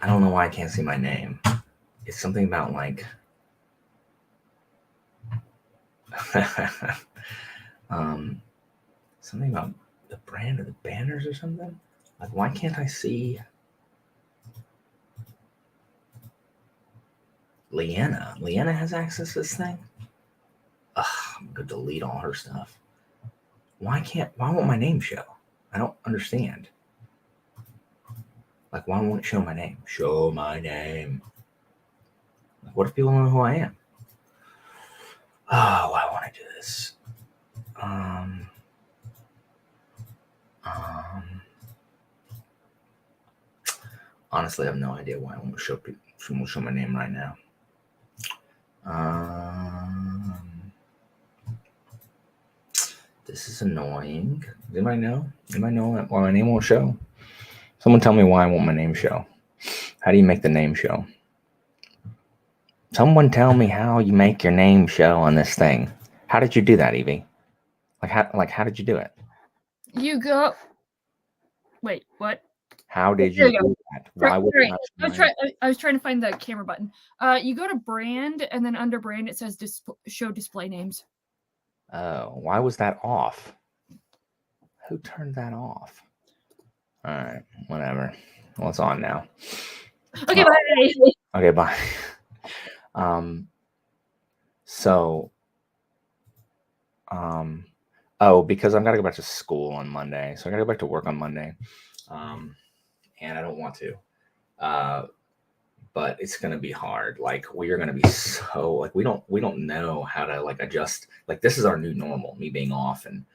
I don't know why I can't see my name. It's something about like something about the brand or the banners or something. Like, why can't I see Leanna? Leanna has access to this thing. Ugh, I'm gonna delete all her stuff. Why won't my name show? I don't understand. Like, why won't it show my name? Show my name. Like, what if people don't know who I am? Oh, I want to do this. Honestly, I have no idea why I won't show my name right now. This is annoying. Does anybody know? Anybody know why my name won't show? Someone tell me why I won't my name show. How do you make the name show? Someone tell me how you make your name show on this thing. How did you do that, Evie? How did you do it? You go. Wait, what? How did you do that? Why would I was trying to find the camera button. You go to brand, and then under brand it says show display names. Oh, why was that off? Who turned that off? All right, whatever. Well, it's on now. Okay, bye. Okay, bye. Because I've got to go back to school on Monday, so I got to go back to work on Monday, and I don't want to, but it's gonna be hard. Like, we are gonna be so like we don't know how to like adjust. Like, this is our new normal. Me being off and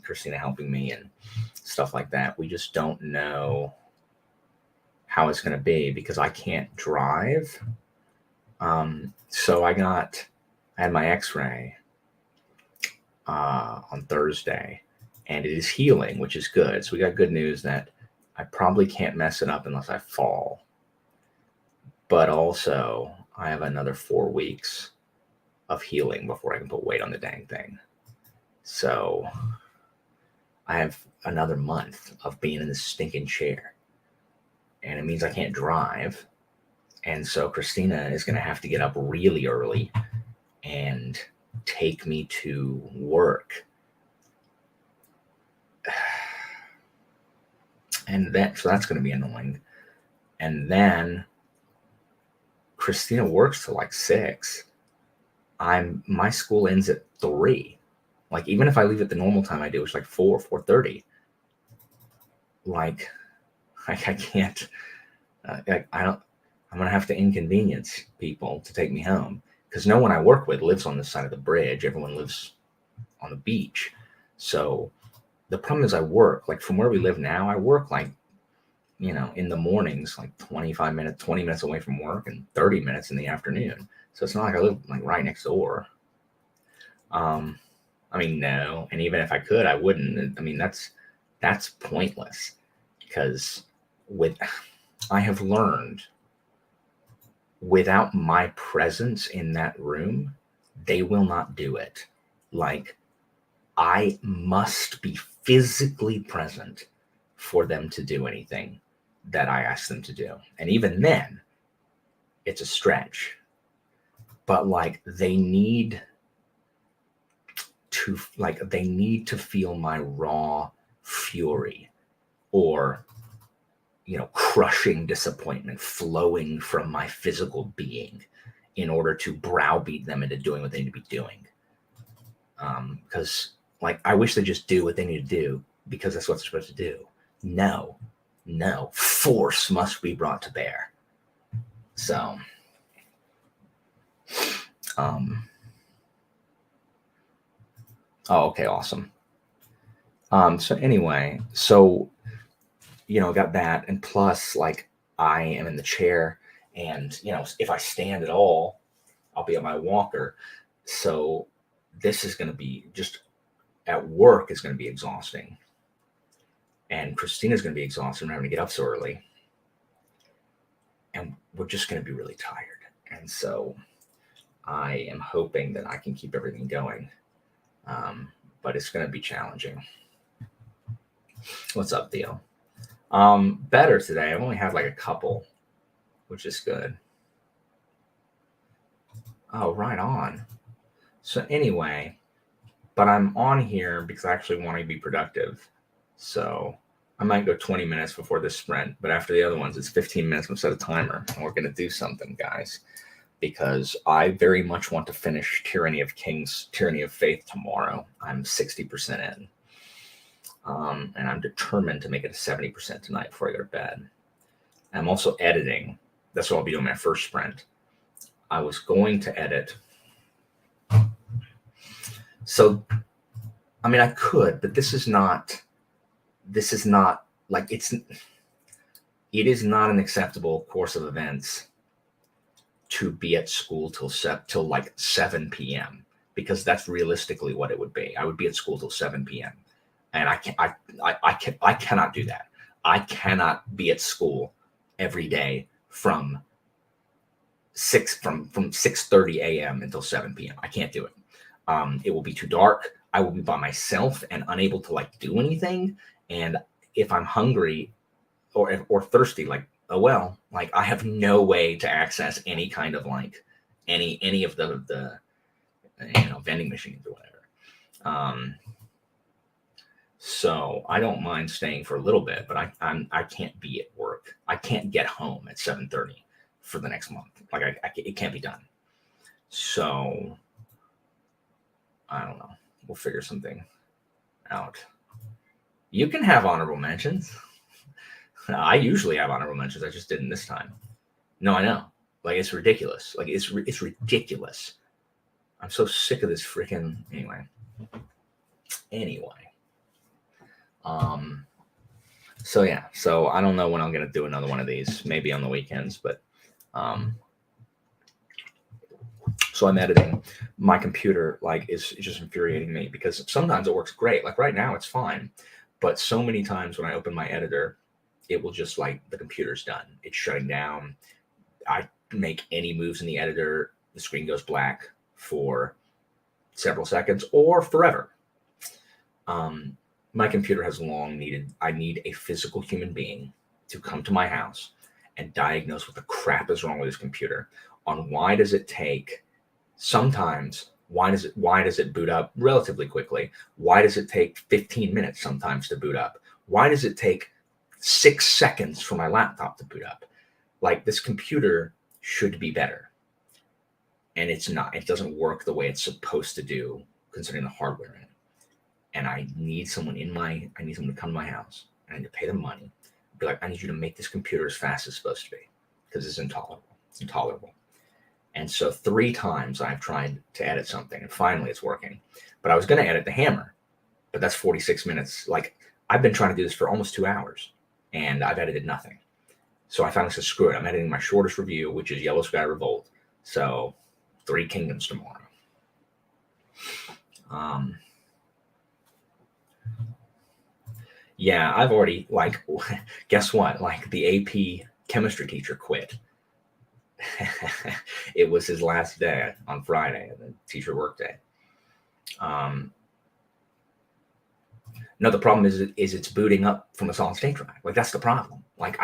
Christina helping me and stuff like that. We just don't know how it's gonna be because I can't drive. So I had my X-ray on Thursday, and it is healing, which is good. So we got good news that I probably can't mess it up unless I fall. But also, I have another 4 weeks of healing before I can put weight on the dang thing. So I have another month of being in this stinking chair, and it means I can't drive. And so Christina is going to have to get up really early and take me to work. And so that's going to be annoying. And then Christina works till like 6. My school ends at 3. Like, even if I leave at the normal time I do, it's like 4:30. Like I can't. I'm gonna have to inconvenience people to take me home because no one I work with lives on this side of the bridge. Everyone lives on the beach. So the problem is I work, like, from where we live now, I work like, in the mornings, like 20 minutes away from work and 30 minutes in the afternoon. So it's not like I live like right next door. I mean, no. And even if I could, I wouldn't. I mean, that's pointless because I have learned without my presence in that room, they will not do it. Like, I must be physically present for them to do anything that I ask them to do. And even then, it's a stretch. But like, they need to feel my raw fury or crushing disappointment flowing from my physical being in order to browbeat them into doing what they need to be doing. Because like, I wish they just do what they need to do because that's what they're supposed to do. No, force must be brought to bear. So, okay, awesome. So anyway, got that, and plus, like, I am in the chair, and if I stand at all, I'll be on my walker. So this is going to be just at work is going to be exhausting, and Christina's going to be exhausted from having to get up so early, and we're just going to be really tired. And so I am hoping that I can keep everything going, but it's going to be challenging. What's up, Theo? Better today. I've only had like a couple which is good. Oh, right on. So anyway, but I'm on here because I actually want to be productive. So I might go 20 minutes before this sprint, but after the other ones, it's 15 minutes. I'm set a timer, and we're going to do something, guys, because I very much want to finish Tyranny of Kings, Tyranny of Faith tomorrow. I'm 60% in. And I'm determined to make it a 70% tonight before I go to bed. I'm also editing. That's what I'll be doing my first sprint. I was going to edit. So, I mean, I could, but this is not like it is not an acceptable course of events to be at school till like 7 p.m. because that's realistically what it would be. I would be at school till 7 p.m. and I cannot do that. I cannot be at school every day from 6:30 a.m. until 7 p.m. I can't do it. It will be too dark. I will be by myself and unable to like do anything. And if I'm hungry or thirsty, like, oh well, like I have no way to access any kind of like any of the vending machines or whatever. So I don't mind staying for a little bit, but I can't be at work. I can't get home at 7:30 for the next month. Like it can't be done. So I don't know. We'll figure something out. You can have honorable mentions. I usually have honorable mentions. I just didn't this time. No, I know. Like it's ridiculous. Like it's ridiculous. I'm so sick of this freaking anyway. So yeah. So I don't know when I'm gonna do another one of these. Maybe on the weekends, but so I'm editing. My computer is just infuriating me because sometimes it works great. Like right now it's fine, but so many times when I open my editor, it will just like the computer's done. It's shutting down. I make any moves in the editor, the screen goes black for several seconds or forever. My computer has long needed. I need a physical human being to come to my house and diagnose what the crap is wrong with this computer. On why does it take sometimes, why does it boot up relatively quickly? Why does it take 15 minutes sometimes to boot up? Why does it take 6 seconds for my laptop to boot up? Like this computer should be better. And it's not. It doesn't work the way it's supposed to do considering the hardware in it. And I need someone to come to my house. I need to pay them money. Be like, I need you to make this computer as fast as it's supposed to be because it's intolerable. It's intolerable. And so 3 times I've tried to edit something and finally it's working. But I was going to edit the hammer, but that's 46 minutes. Like I've been trying to do this for almost 2 hours and I've edited nothing. So I finally said, screw it. I'm editing my shortest review, which is Yellow Sky Revolt. So 3 Kingdoms tomorrow. Yeah, I've already guess what? Like the AP chemistry teacher quit. It was his last day on Friday, the teacher work day. No, the problem is it's booting up from a solid state drive. Like that's the problem. And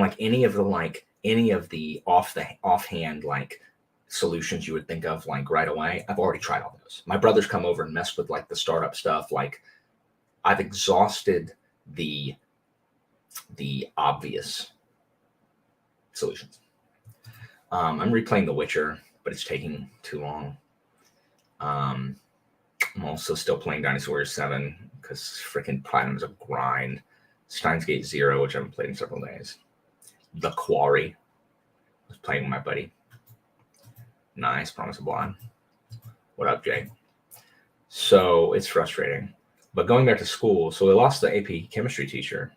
like any of the offhand solutions you would think of like right away, I've already tried all those. My brother's come over and messed with like the startup stuff. Like I've exhausted the obvious solutions. I'm replaying The Witcher, but it's taking too long. I'm also still playing Dynasty Warriors 7 because freaking Platinum is a grind. Steins Gate 0, which I haven't played in several days. The Quarry. I was playing with my buddy. Nice, Promise of Blonde. What up, Jay? So it's frustrating. But going back to school, so they lost the AP chemistry teacher.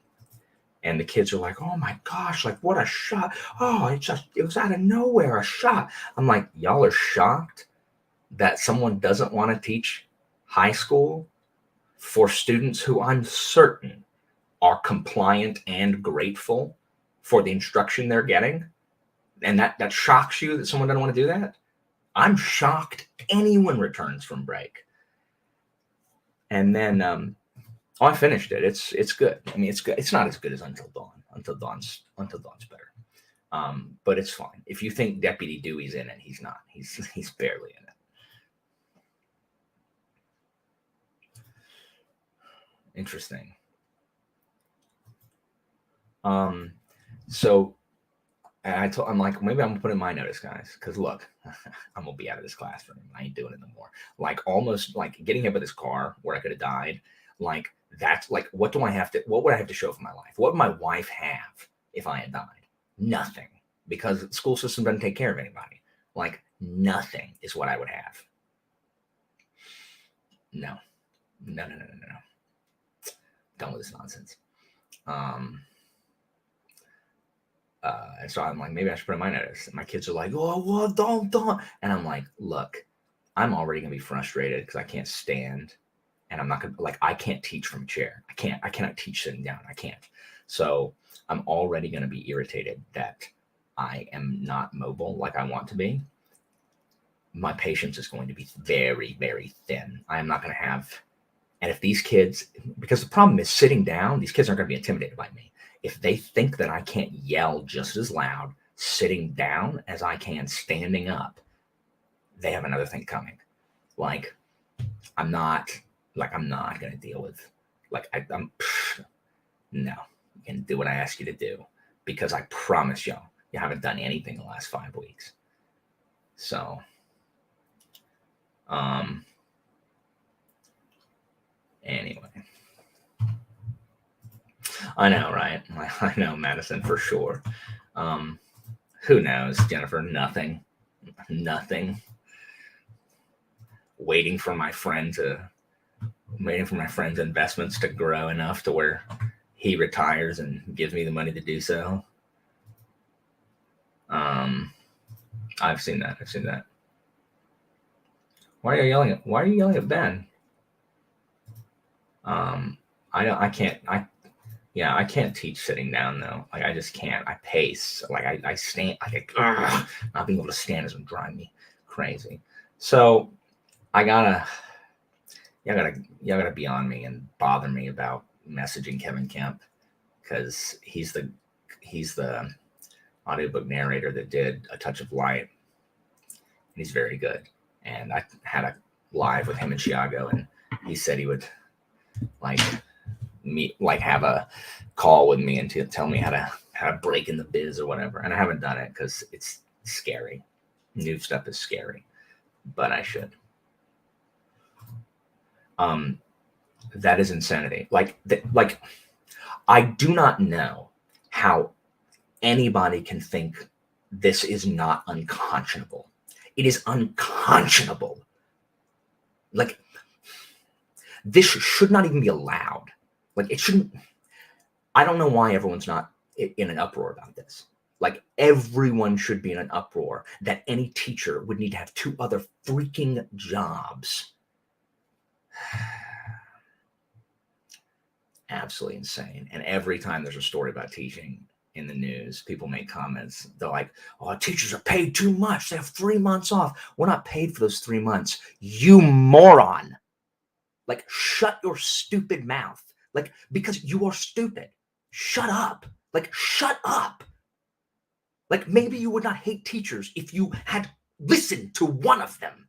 And the kids are like, oh my gosh, like what a shot. Oh, it was out of nowhere, a shot. I'm like, y'all are shocked that someone doesn't want to teach high school for students who I'm certain are compliant and grateful for the instruction they're getting. And that shocks you that someone doesn't want to do that. I'm shocked anyone returns from break. And then, I finished it. It's good. I mean, it's good. It's not as good as Until Dawn. Until Dawn's better. But it's fine. If you think Deputy Dewey's in it, he's not. He's barely in it. Interesting. So I'm like, maybe I'm gonna put in my notice, guys, because look, I'm gonna be out of this classroom. I ain't doing it no more. Like almost like getting hit by this car where I could have died. Like that's like, what would I have to show for my life? What would my wife have if I had died? Nothing, because the school system doesn't take care of anybody. Like nothing is what I would have. No. Done with this nonsense. And so I'm like, maybe I should put in my notice. And my kids are like, oh, well, don't. And I'm like, look, I'm already gonna be frustrated because I can't stand, and I'm not gonna I can't teach from a chair. I cannot teach sitting down. I can't. So I'm already gonna be irritated that I am not mobile like I want to be. My patience is going to be very, very thin. I am not going to have, and if these kids, because the problem is sitting down, these kids aren't going to be intimidated by me. If they think that I can't yell just as loud sitting down as I can standing up, they have another thing coming. Like, I'm not going to deal with, I'm no, you can do what I ask you to do, because I promise you haven't done anything the last 5 weeks. So, anyway, I know, right? I know, Madison, for sure. Who knows, Jennifer? Nothing. Waiting for my friend's investments to grow enough to where he retires and gives me the money to do so. I've seen that. Why are you yelling at Ben? I can't teach sitting down though. Like I just can't. I pace. Like I stand. Not being able to stand is driving me crazy. So y'all gotta be on me and bother me about messaging Kevin Kemp, because he's the audiobook narrator that did A Touch of Light, and he's very good. And I had a live with him in Chicago, and he said he would have a call with me and to tell me how to break in the biz or whatever. And I haven't done it because it's scary. New stuff is scary, but I should. That is insanity. I do not know how anybody can think this is not unconscionable. It is unconscionable. Like, this should not even be allowed. Like, it shouldn't. I don't know why everyone's not in an uproar about this. Like, everyone should be in an uproar that any teacher would need to have 2 other freaking jobs. Absolutely insane. And every time there's a story about teaching in the news, people make comments. They're like, oh, teachers are paid too much. They have 3 months off. We're not paid for those 3 months. You moron. Like, shut your stupid mouth. Like, because you are stupid. Shut up. Like, shut up. Like, maybe you would not hate teachers if you had listened to one of them.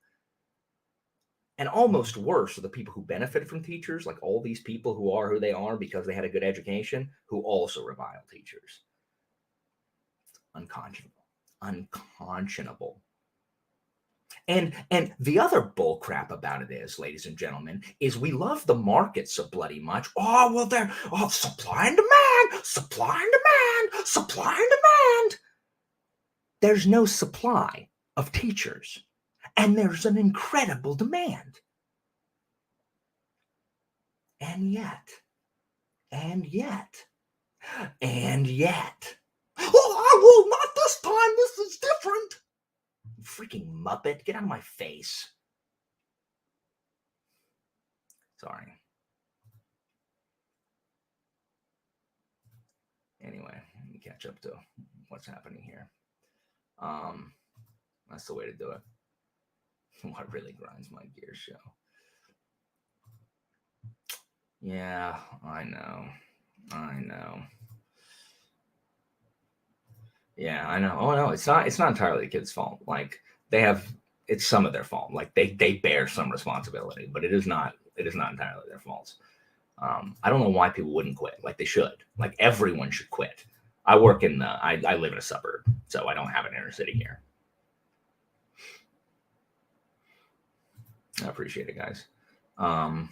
And almost worse are the people who benefit from teachers, like all these people who are who they are because they had a good education, who also revile teachers. Unconscionable. And the other bull crap about it is, ladies and gentlemen, is we love the market so bloody much. Oh, well, they're supply and demand, supply and demand, supply and demand. There's no supply of teachers, and there's an incredible demand. And yet, oh, I will not this time. This is different. You freaking Muppet, get out of my face. Sorry. Anyway, let me catch up to what's happening here. That's the way to do it. What really grinds my gears show. Yeah, I know. Yeah, I know. Oh no, it's not entirely the kids' fault. Like they have it's some of their fault. Like they bear some responsibility, but it is not entirely their fault. I don't know why people wouldn't quit. Like they should. Like everyone should quit. I live in a suburb, so I don't have an inner city here. I appreciate it, guys. Um,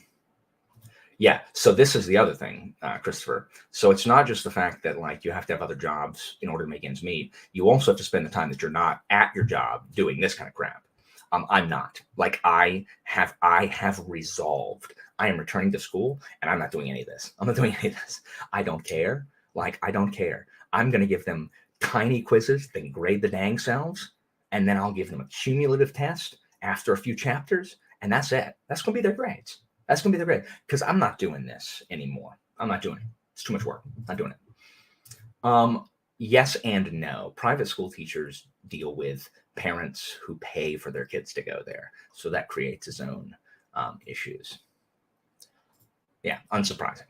yeah. So this is the other thing, Christopher. So it's not just the fact that like you have to have other jobs in order to make ends meet. You also have to spend the time that you're not at your job doing this kind of crap. I'm not. Like I have resolved. I am returning to school and I'm not doing any of this. I'm not doing any of this. I don't care. Like I don't care. I'm gonna give them tiny quizzes, then grade the dang selves, and then I'll give them a cumulative test after a few chapters, and that's it. That's gonna be their grades. That's gonna be their grade. Because I'm not doing this anymore. I'm not doing it. It's too much work. I'm not doing it. Yes and no. Private school teachers deal with parents who pay for their kids to go there, so that creates its own issues. Yeah, unsurprising.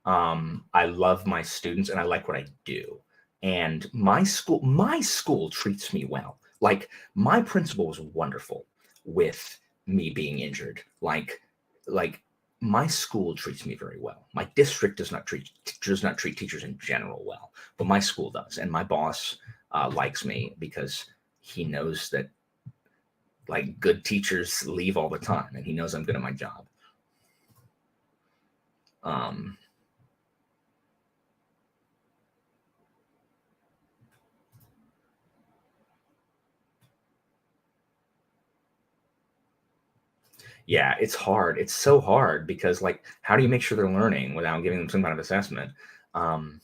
I love my students and I like what I do, and my school treats me well. Like my principal was wonderful with me being injured. Like my school treats me very well. My district does not treat teachers in general well, but my school does, and my boss likes me because he knows that like good teachers leave all the time, and he knows I'm good at my job. Um, yeah, it's hard. It's so hard because like, how do you make sure they're learning without giving them some kind of assessment? Um,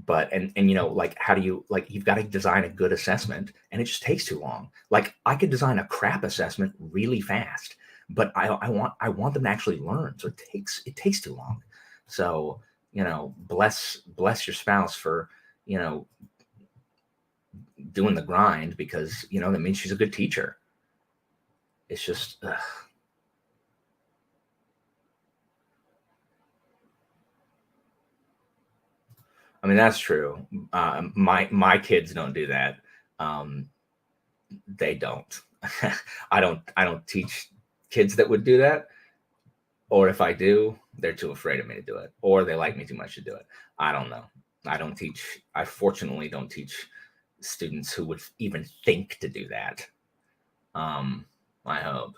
but and like how do you like you've got to design a good assessment and it just takes too long. Like I could design a crap assessment really fast, but I want them to actually learn, so it takes too long. So bless your spouse for you know doing the grind, because that means she's a good teacher. It's just I mean, that's true. My kids don't do that. um they don't. I don't teach kids that would do that, or if I do, they're too afraid of me to do it, or they like me too much to do it. I don't know. I fortunately don't teach students who would even think to do that. I hope.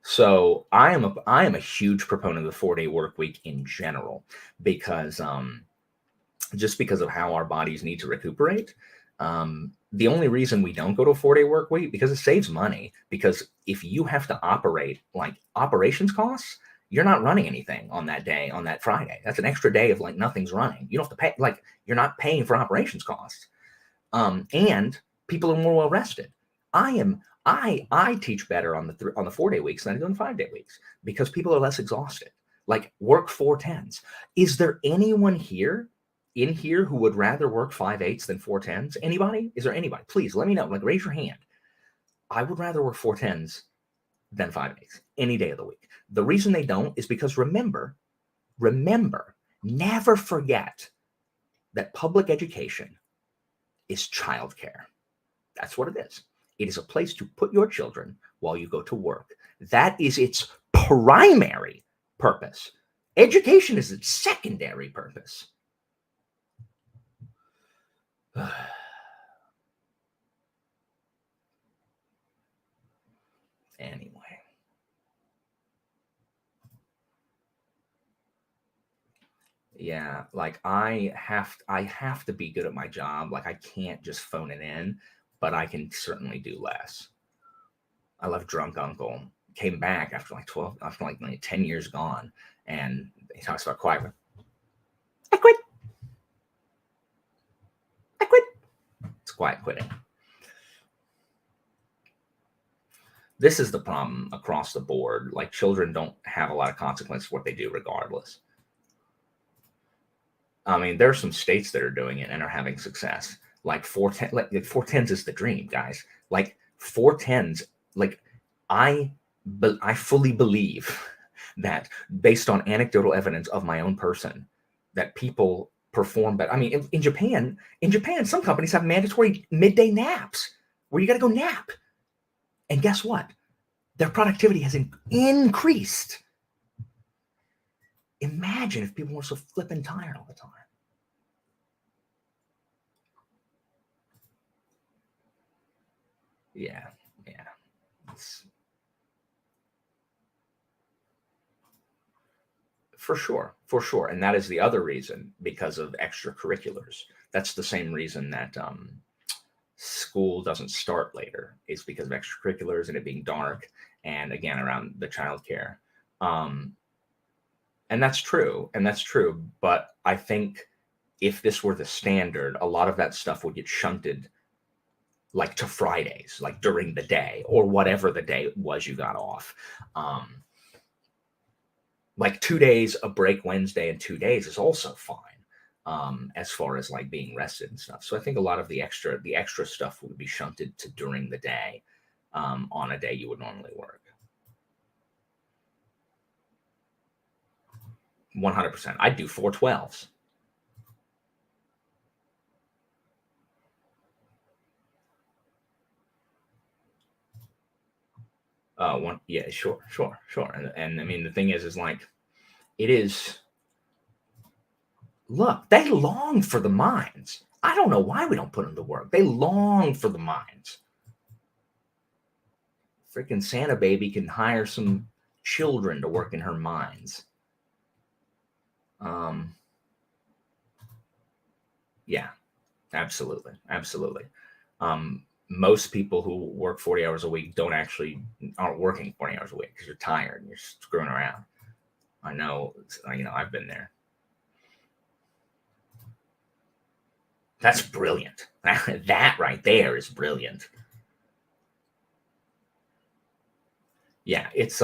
So I am a huge proponent of the 4-day work week in general, because just because of how our bodies need to recuperate. The only reason we don't go to a 4-day work week because it saves money. Because if you have to operate like operations costs, you're not running anything on that day, on that Friday. That's an extra day of like nothing's running. You don't have to pay, like you're not paying for operations costs. And people are more well rested. I teach better on the 4-day weeks than I do on the 5-day weeks, because people are less exhausted. Like work 4 10s. Is there anyone here in here who would rather work 5 8s than 4 10s? Anybody? Is there anybody? Please let me know. Like raise your hand. I would rather work 4 10s than 5 8s any day of the week. The reason they don't is because remember, never forget that public education is childcare. That's what it is. It is a place to put your children while you go to work. That is its primary purpose. Education is its secondary purpose. Anyway. Yeah, like I have to be good at my job. Like I can't just phone it in, but I can certainly do less. I love Drunk Uncle. Came back after like 10 years gone, and he talks about quiet. I quit. I quit. It's quiet quitting. This is the problem across the board. Like children don't have a lot of consequence for what they do, regardless. I mean, there are some states that are doing it and are having success. Like 410, like 4 10s is the dream, guys. Like 4 10s, like I fully believe that, based on anecdotal evidence of my own person, that people perform better. I mean, in Japan, some companies have mandatory midday naps where you got to go nap. And guess what? Their productivity has increased. Imagine if people were so flippin' tired all the time. Yeah. For sure. And that is the other reason, because of extracurriculars. That's the same reason that school doesn't start later, is because of extracurriculars and it being dark, and again, around the childcare. And that's true. But I think if this were the standard, a lot of that stuff would get shunted like to Fridays, like during the day, or whatever the day was you got off. Like 2 days, a break Wednesday and 2 days is also fine, as far as like being rested and stuff. So I think a lot of the extra stuff would be shunted to during the day, on a day you would normally work. 100%. I'd do 4/12s. Yeah, sure. And I mean, the thing is like, it is. Look, they long for the mines. I don't know why we don't put them to work. They long for the mines. Freaking Santa baby can hire some children to work in her mines. Yeah, absolutely. Most people who work 40 hours a week aren't working 40 hours a week because you're tired and you're screwing around. I know, I've been there. That's brilliant. That right there is brilliant. Yeah, it's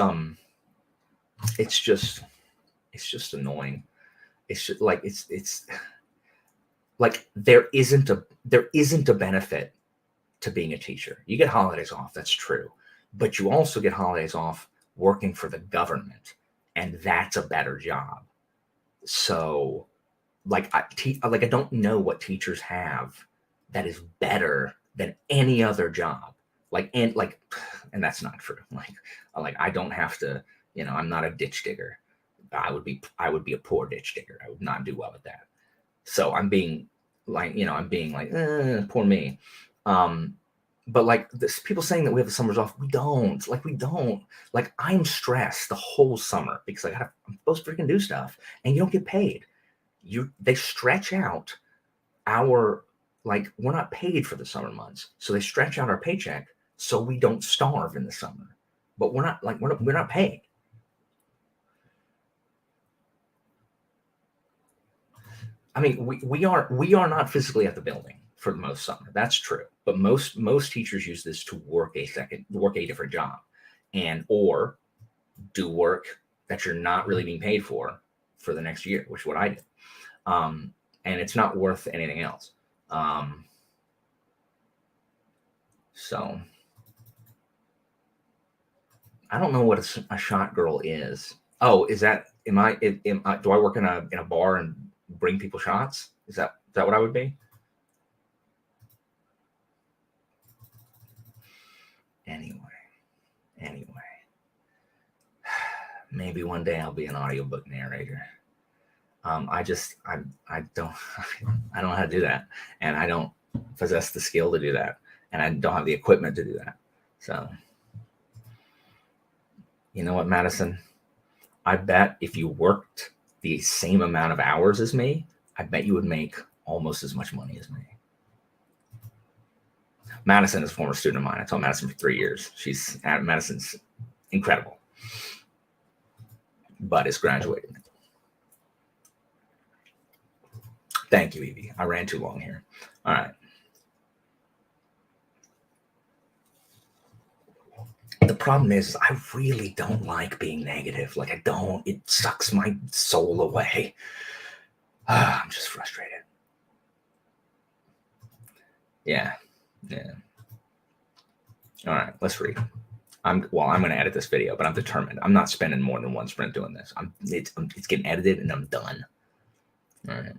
just annoying. It's just like, it's like there isn't a benefit to being a teacher. You get holidays off, that's true, but you also get holidays off working for the government, and that's a better job. So like I don't know what teachers have that is better than any other job. And that's not true. Like I don't have to, I'm not a ditch digger. I would be a poor ditch digger. I would not do well at that. So I'm being like, poor me. But like this, people saying that we have the summers off, we don't. Like I'm stressed the whole summer because I'm supposed to freaking do stuff, and you don't get paid. They stretch out we're not paid for the summer months, so they stretch out our paycheck so we don't starve in the summer. But we're not paid. I mean, we are not physically at the building for the most summer. That's true. But most teachers use this to work a different job, or do work that you're not really being paid for the next year, which is what I did. And it's not worth anything else. So I don't know what a shot girl is. Oh, is that, do I work in a bar and bring people shots? Is that what I would be? Anyway, maybe one day I'll be an audiobook narrator. I don't know how to do that, and I don't possess the skill to do that, and I don't have the equipment to do that. So, you know what, Madison? I bet if you worked the same amount of hours as me, I bet you would make almost as much money as me. Madison is a former student of mine. I taught Madison for 3 years. Madison's incredible, but is graduating. Thank you, Evie. I ran too long here. All right. The problem is I really don't like being negative. It sucks my soul away. I'm just frustrated. Yeah. All right, let's read. I'm going to edit this video, but I'm determined. I'm not spending more than one sprint doing this. It's getting edited and I'm done. All right.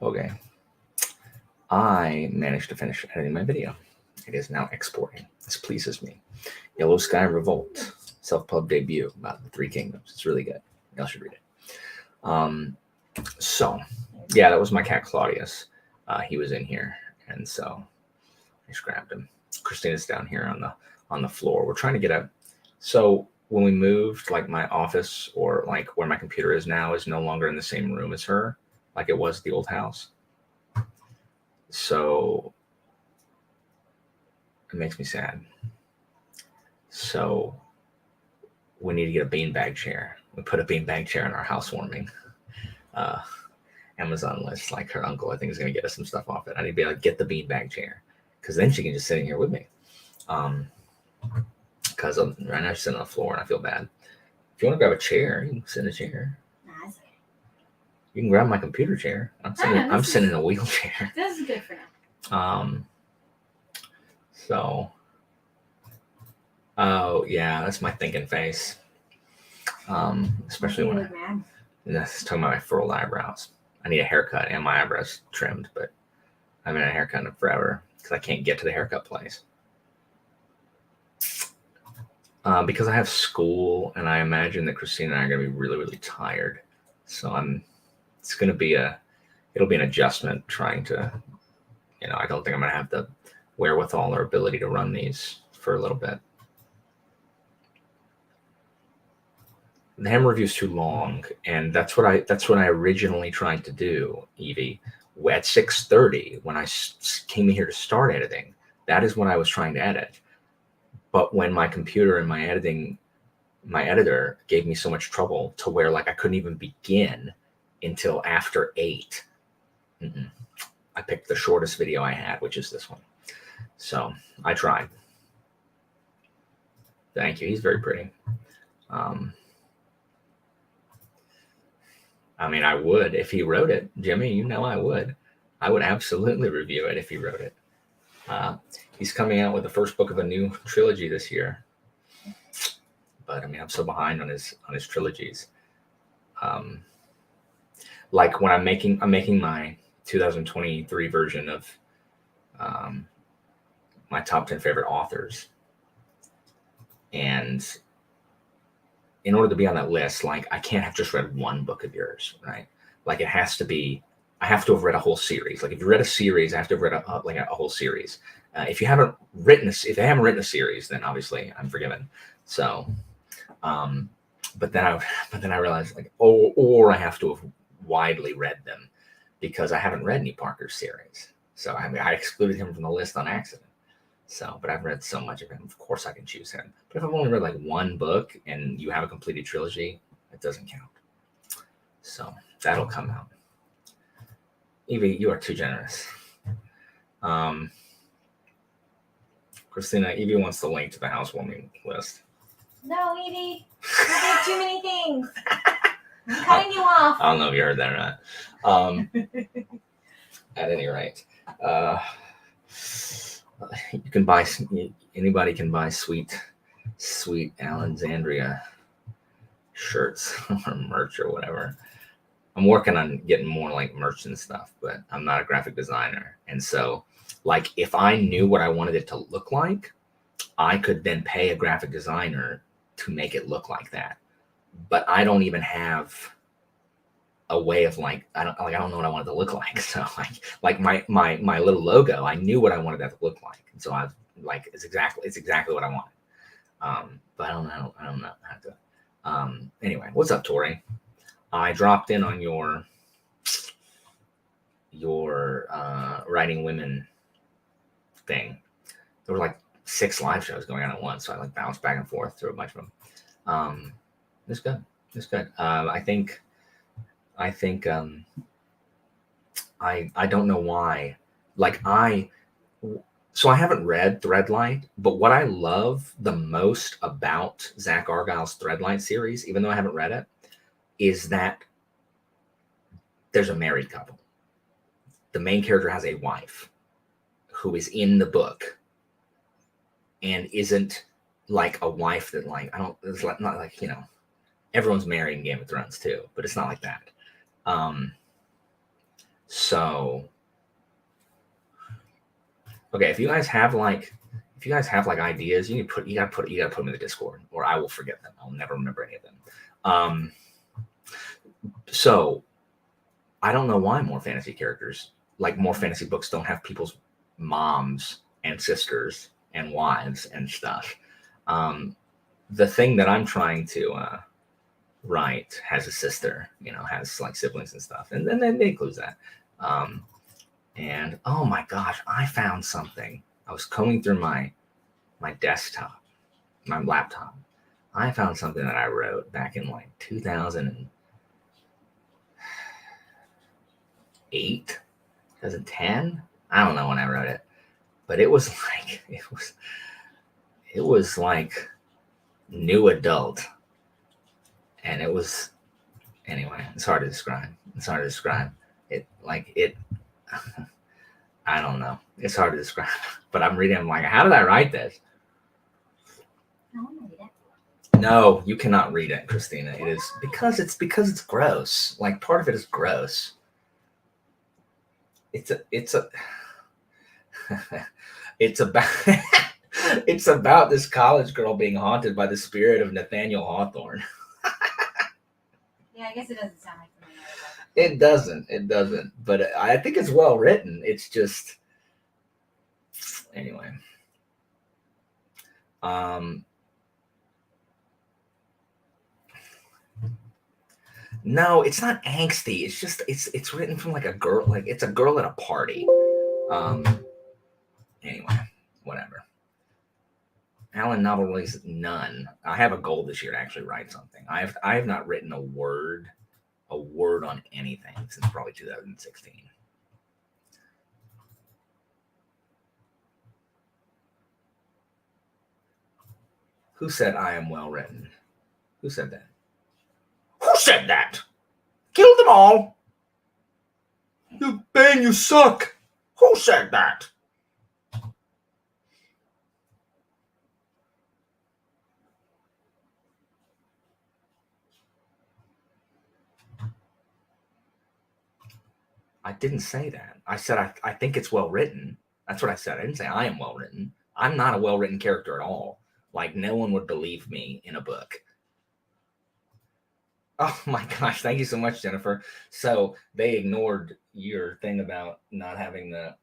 Okay. I managed to finish editing my video. It is now exporting. This pleases me. Yellow Sky Revolt, self-pub debut about the Three Kingdoms. It's really good. Y'all should read it. So, yeah, that was my cat Claudius. He was in here, and so I just grabbed him. Christina's down here on the floor. We're trying to get so when we moved, like my office or like where my computer is now is no longer in the same room as her, like it was at the old house. So it makes me sad. So we need to get a beanbag chair. We put a beanbag chair in our housewarming Amazon list. Like her uncle, I think, is going to get us some stuff off it. I need to be like, get the beanbag chair, because then she can just sit in here with me. Because right now she's sitting on the floor and I feel bad. If you want to grab a chair, you can sit in a chair. Nah, that's okay. You can grab my computer chair. I'm sitting in a wheelchair. This is good for now. So, oh yeah, that's my thinking face. Especially when that's talking about my furrowed eyebrows. I need a haircut and my eyebrows trimmed, but I haven't had a haircut in forever because I can't get to the haircut place. Because I have school, and I imagine that Christina and I are going to be really, really tired. So it'll be an adjustment trying to, I don't think I'm going to have the wherewithal or ability to run these for a little bit. The Hammer review is too long, and that's what I originally tried to do, Evie. At 6:30, when I came in here to start editing, that is when I was trying to edit. But when my computer and my editor gave me so much trouble to where like I couldn't even begin until after 8, I picked the shortest video I had, which is this one. So I tried. Thank you. He's very pretty. I mean, I would if he wrote it. Jimmy, I would. I would absolutely review it if he wrote it. He's coming out with the first book of a new trilogy this year. But I mean, I'm so behind on his trilogies. Like when I'm making my 2023 version of my top 10 favorite authors. And in order to be on that list, like I can't have just read one book of yours, right? Like it has to be, I have to have read a whole series. Like if you read a series, I have to have read a whole series. If I haven't written a series, then obviously I'm forgiven. So, but then I realized like, or I have to have widely read them because I haven't read any Parker series. So I mean, I excluded him from the list on accident. So, but I've read so much of him. Of course I can choose him. But if I've only read like one book and you have a completed trilogy, it doesn't count. So that'll come out. Evie, you are too generous. Christina, Evie wants the link to the housewarming list. No, Evie, you did too many things. I'm cutting you off. I don't know if you heard that or not. At any rate, you can buy, anybody can buy sweet Alexandria shirts or merch or whatever. I'm working on getting more like merch and stuff, but I'm not a graphic designer. And so like if I knew what I wanted it to look like, I could then pay a graphic designer to make it look like that. But I don't even have a way of I don't know what I wanted to look like. So like my little logo, I knew what I wanted that to look like. And so I was like, it's exactly what I wanted. But I don't know how to. Anyway, what's up, Tori? I dropped in on your writing women thing. There were like 6 live shows going on at once, so I like bounced back and forth through a bunch of them. It's good. I think I don't know why. So I haven't read Threadlight, but what I love the most about Zach Argyle's Threadlight series, even though I haven't read it, is that there's a married couple. The main character has a wife who is in the book and isn't like a wife that it's not like, everyone's married in Game of Thrones too, but it's not like that. So, okay, if you guys have like ideas, you gotta put them in the Discord, or I will forget them. I'll never remember any of them. So I don't know why more fantasy characters, like more fantasy books, don't have people's moms and sisters and wives and stuff. The thing that I'm trying to write has a sister, has like siblings and stuff, and then it includes that. And oh my gosh, I found something. I was combing through my desktop, my laptop. I found something that I wrote back in like 2008, 2010. I don't know when I wrote it, but it was like new adult, and it was anyway. It's hard to describe. It. I don't know. It's hard to describe, but I'm reading. I'm like, how did I write this? I want to read it. No, you cannot read it, Christina. It is because it's gross. Like part of it is gross. It's about it's about this college girl being haunted by the spirit of Nathaniel Hawthorne. Yeah, I guess it doesn't sound like something I would like. It doesn't. But I think it's well written. It's just anyway. No, it's not angsty. It's just it's written from like a girl, like it's a girl at a party. Anyway, whatever. Alan novel release none. I have a goal this year to actually write something. I have not written a word on anything since probably 2016. Who said I am well written? Who said that? Who said that? Kill them all. Ben, you suck. Who said that? I didn't say that. I said I think it's well written. That's what I said. I didn't say I am well written. I'm not a well written character at all. Like no one would believe me in a book. Oh my gosh, thank you so much, Jennifer. So they ignored your thing about not having the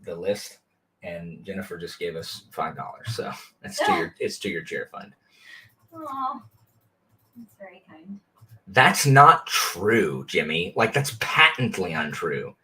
list, and Jennifer just gave us $5. So it's to your chair fund. Oh, that's very kind. That's not true, Jimmy. Like that's patently untrue.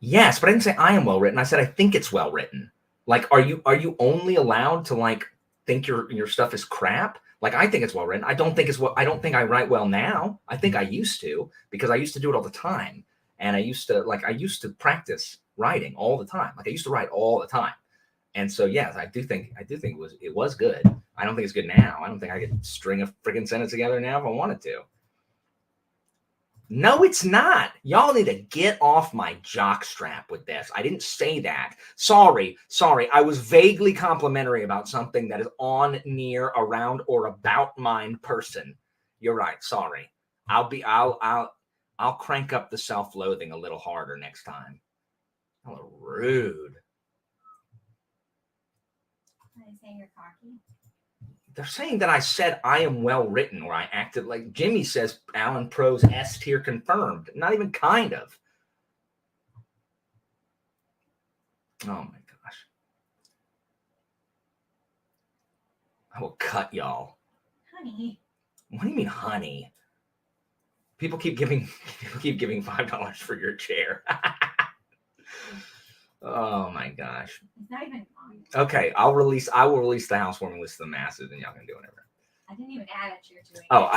Yes, but I didn't say I am well written. I said I think it's well written. Like, are you only allowed to like think your stuff is crap? Like I think it's well written. I don't think I write well now. I think I used to, because I used to do it all the time. And I used to practice writing all the time. Like I used to write all the time. And so yes, I do think it was good. I don't think it's good now. I don't think I could string a freaking sentence together now if I wanted to. No, it's not. Y'all need to get off my jock strap with this. I didn't say that. Sorry. I was vaguely complimentary about something that is on, near, around, or about mine person. You're right. Sorry. I'll crank up the self-loathing a little harder next time. Oh, rude. Are they saying you're cocky? They're saying that I said I am well written, or I acted like Jimmy says Alan Pro's S tier confirmed. Not even kind of. Oh my gosh. I will cut y'all. Honey. What do you mean, honey? People keep giving $5 for your chair. Oh my gosh. It's not even on. Okay, I will release the housewarming list to the masses, and y'all can do whatever. I didn't even add a chair to it. Oh,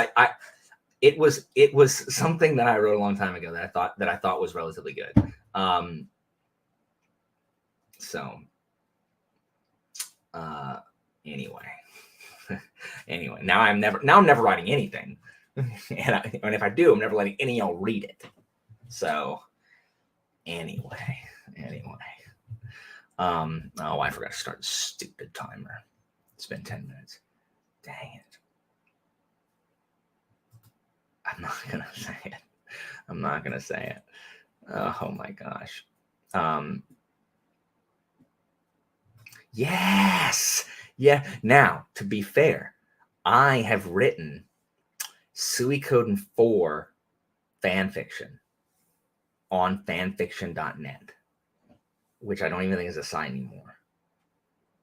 it was something that I wrote a long time ago that I thought was relatively good. Anyway, now I'm never writing anything, and if I do, I'm never letting any of y'all read it. So anyway. Oh, I forgot to start the stupid timer. It's been 10 minutes. Dang it. I'm not gonna say it. I'm not gonna say it. Oh my gosh. Yes. Yeah. Now, to be fair, I have written Suikoden 4 fan fiction on fanfiction.net, which I don't even think is a site anymore.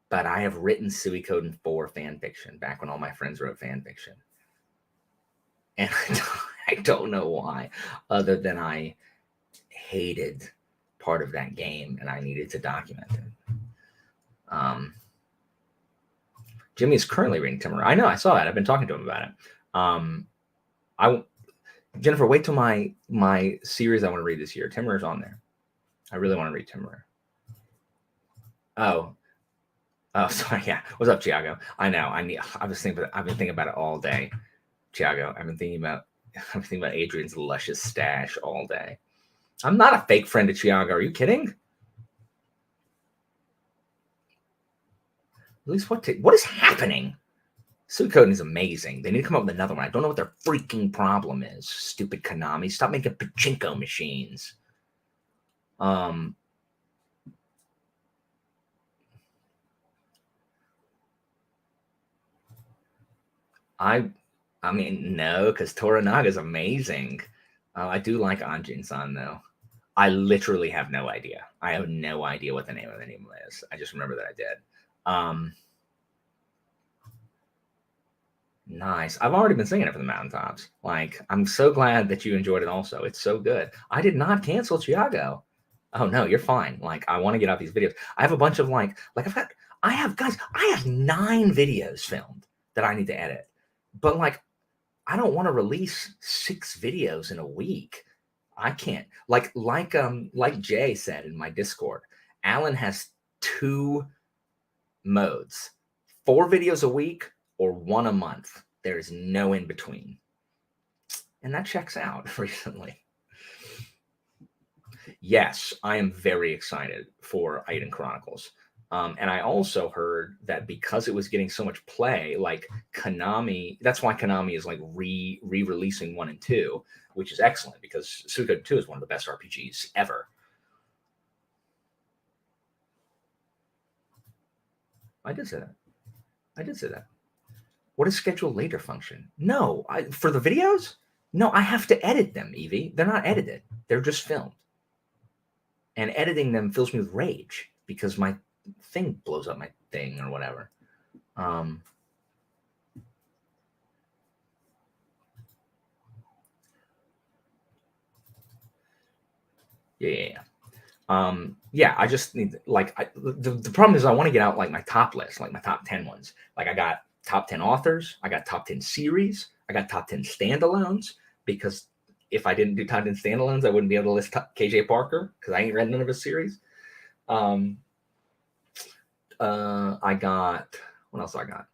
But I have written Suikoden 4 fan fiction back when all my friends wrote fan fiction. And I don't know why, other than I hated part of that game and I needed to document it. Jimmy is currently reading Timur. I know, I saw that. I've been talking to him about it. Jennifer, wait till my series I want to read this year. Timur is on there. I really want to read Timur. Oh, sorry. Yeah. What's up, Thiago? I know. I've been thinking about it all day. Thiago, I've been thinking about Adrian's luscious stash all day. I'm not a fake friend of Thiago. Are you kidding? At least what is happening? Suikoden is amazing. They need to come up with another one. I don't know what their freaking problem is. Stupid Konami. Stop making pachinko machines. I mean, no, because Toranaga is amazing. I do like Anjin-san, though. I literally have no idea. I have no idea what the name of the anime is. I just remember that I did. Nice. I've already been singing it for the mountaintops. Like, I'm so glad that you enjoyed it also. It's so good. I did not cancel Thiago. Oh no, you're fine. Like, I want to get out these videos. I have a bunch of I have 9 videos filmed that I need to edit. But I don't want to release 6 videos in a week. I can't. Like Jay said in my Discord, Alan has 2 modes: 4 videos a week or 1 a month. There is no in between. And that checks out recently. Yes, I am very excited for Eiyuden Chronicles. And I also heard that because it was getting so much play, like Konami, that's why Konami is re-releasing 1 and 2, which is excellent because Suikoden 2 is one of the best RPGs ever. I did say that. What is schedule later function? No, for the videos? No, I have to edit them, Evie. They're not edited. They're just filmed. And editing them fills me with rage because my thing blows up my thing or whatever. Yeah. I just need the problem is I want to get out my top list, my top 10 ones. I got top 10 authors, I got top 10 series, I got top 10 standalones, because if I didn't do top 10 standalones, I wouldn't be able to list KJ Parker because I ain't read none of his series. I got, what else I got?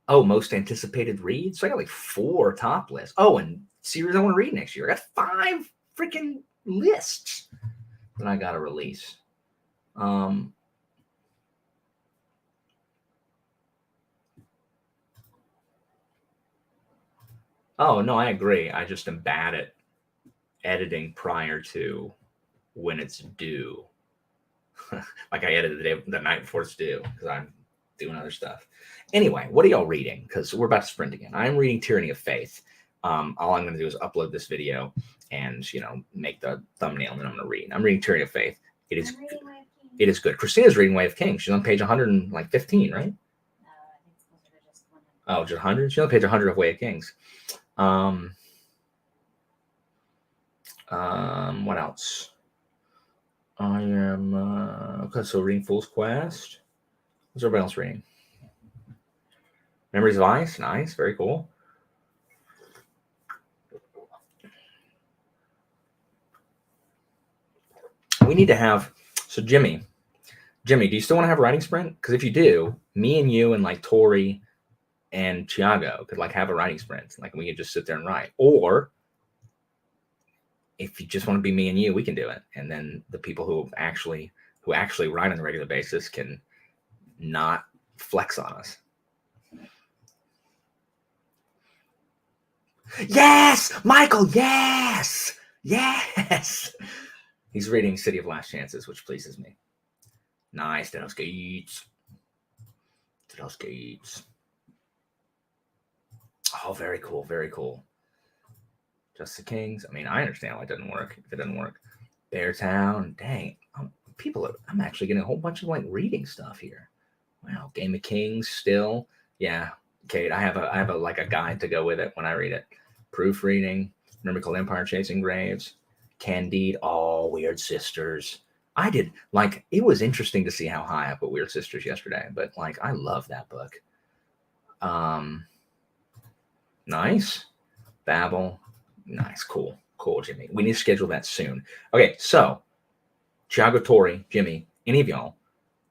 Oh, most anticipated reads. So I got 4 top lists. Oh, and series I want to read next year. I got 5 freaking lists that I got to release. Oh, no, I agree. I just am bad at editing prior to when it's due. I edited the night before it's due because I'm doing other stuff. Anyway, what are y'all reading? Because we're about to sprint again. I'm reading Tyranny of Faith. All I'm going to do is upload this video and, make the thumbnail, and then I'm going to read. I'm reading Tyranny of Faith. It is good. Christina's reading Way of Kings. She's on page 115, right? No, I think it's closer to just 100. Oh, just 100? She's on page 100 of Way of Kings. What else? I am okay. So reading Fool's Quest. What's everybody else reading? Memories of Ice. Nice, very cool. We need to have. So Jimmy, do you still want to have a writing sprint? Because if you do, me and you and Tori and Thiago could have a writing sprint. We could just sit there and write. Or if you just want to be me and you, we can do it. And then the people who actually write on a regular basis can not flex on us. Yes, Michael. Yes. Yes. He's reading City of Last Chances, which pleases me. Nice. Dennis Gates. Dennis Gates. Oh, very cool. Very cool. Just the Kings. I mean, I understand why it doesn't work. If it doesn't work. Beartown. Dang. I'm actually getting a whole bunch of like reading stuff here. Wow. Game of Kings still. Yeah. Kate, I have a like a guide to go with it when I read it. Proofreading. Miracle Empire Chasing Graves. Candide. All Weird Sisters. I did like it was interesting to see how high I put Weird Sisters yesterday, but like I love that book. Nice. Babel. Nice. Cool, Jimmy. We need to schedule that soon. Okay, so Thiago Tori, Jimmy, any of y'all,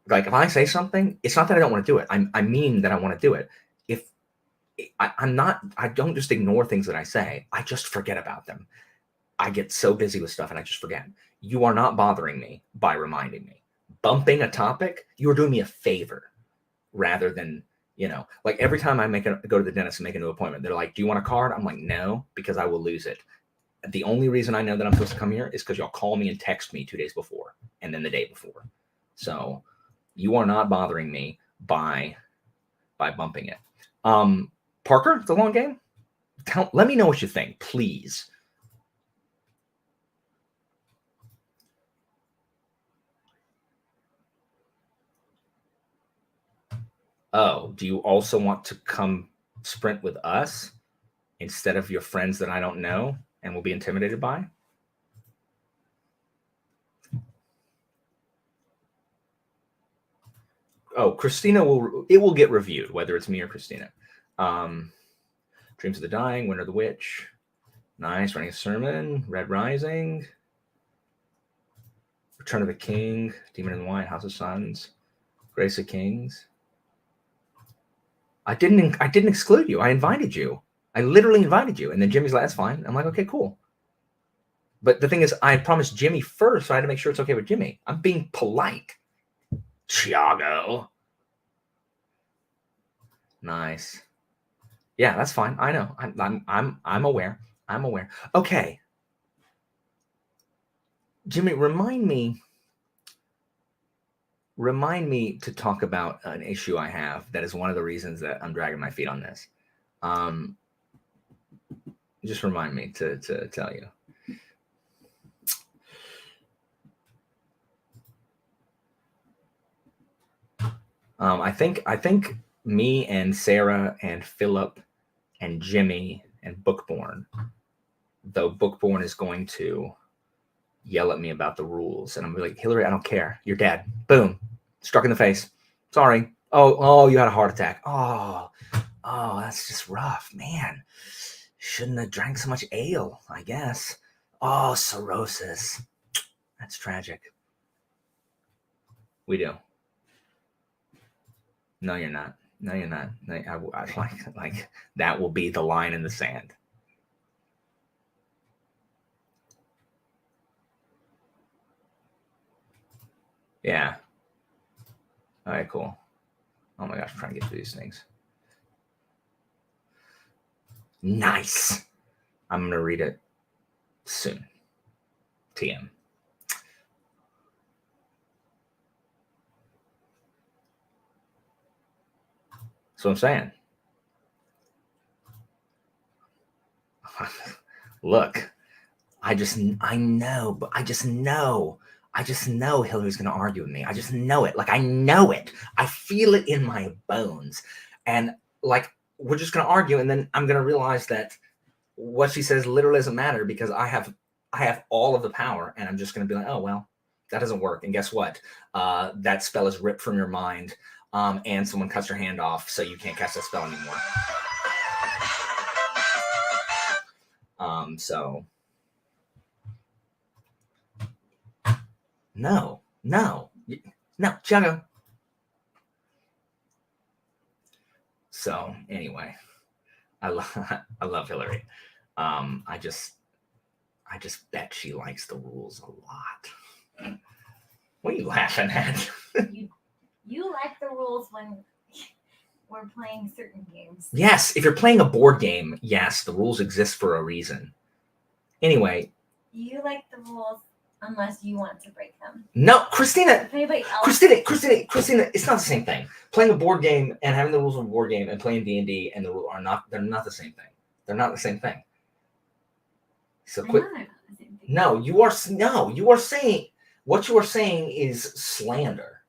like if I say something, it's not that I don't want to do it. I mean that I want to do it. If I don't just ignore things that I say. I just forget about them. I get so busy with stuff and I just forget. You are not bothering me by reminding me. Bumping a topic, you are doing me a favor rather than, like every time I go to the dentist and make a new appointment, they're like, do you want a card? I'm like, no, because I will lose it. The only reason I know that I'm supposed to come here is because y'all call me and text me 2 days before and then the day before. So you are not bothering me by bumping it. Parker, it's a long game. Let me know what you think, please. Oh, do you also want to come sprint with us instead of your friends that I don't know and will be intimidated by? Oh, Christina will get reviewed, whether it's me or Christina. Dreams of the Dying, Winter of the Witch. Nice. Running a Sermon. Red Rising. Return of the King. Demon in the White. House of Suns. Grace of Kings. I didn't exclude you. I invited you. I literally invited you. And then Jimmy's like, that's fine. I'm like, okay, cool. But the thing is, I promised Jimmy first, so I had to make sure it's okay with Jimmy. I'm being polite. Thiago. Nice. Yeah, that's fine. I know. I'm aware. I'm aware. Okay. Jimmy, remind me to talk about an issue I have that is one of the reasons that I'm dragging my feet on this. Just remind me to tell you. I think me and Sarah and Philip and Jimmy and Bookborn, though Bookborn is going to yell at me about the rules, and I'm like, Hillary, I don't care. You're dead. Boom. Struck in the face. Sorry. Oh, you had a heart attack. Oh, that's just rough, man. Shouldn't have drank so much ale, I guess. Oh, cirrhosis. That's tragic. We do. No, you're not. No, you're not. I like that will be the line in the sand. Yeah. All right, cool. Oh my gosh, I'm trying to get through these things. Nice. I'm going to read it soon. TM. That's what I'm saying. Look, I just know Hillary's going to argue with me. I just know it. Like, I know it. I feel it in my bones. And like, we're just going to argue. And then I'm going to realize that what she says literally doesn't matter because I have all of the power. And I'm just going to be like, oh, well, that doesn't work. And guess what? That spell is ripped from your mind. And someone cuts your hand off. So you can't cast that spell anymore. So no, Thiago. So anyway, I love Hillary. I just bet she likes the rules a lot. What are you laughing at? You like the rules when we're playing certain games. Yes, if you're playing a board game, yes, the rules exist for a reason. Anyway, You like the rules unless you want to break them. No, Christina, If anybody else, Christina, it's not the same thing. Playing a board game and having the rules of a board game and playing D&D and the rule they're not the same thing. They're not the same thing. So I quit. know they're not the same thing. No, you are saying what you are saying is slander.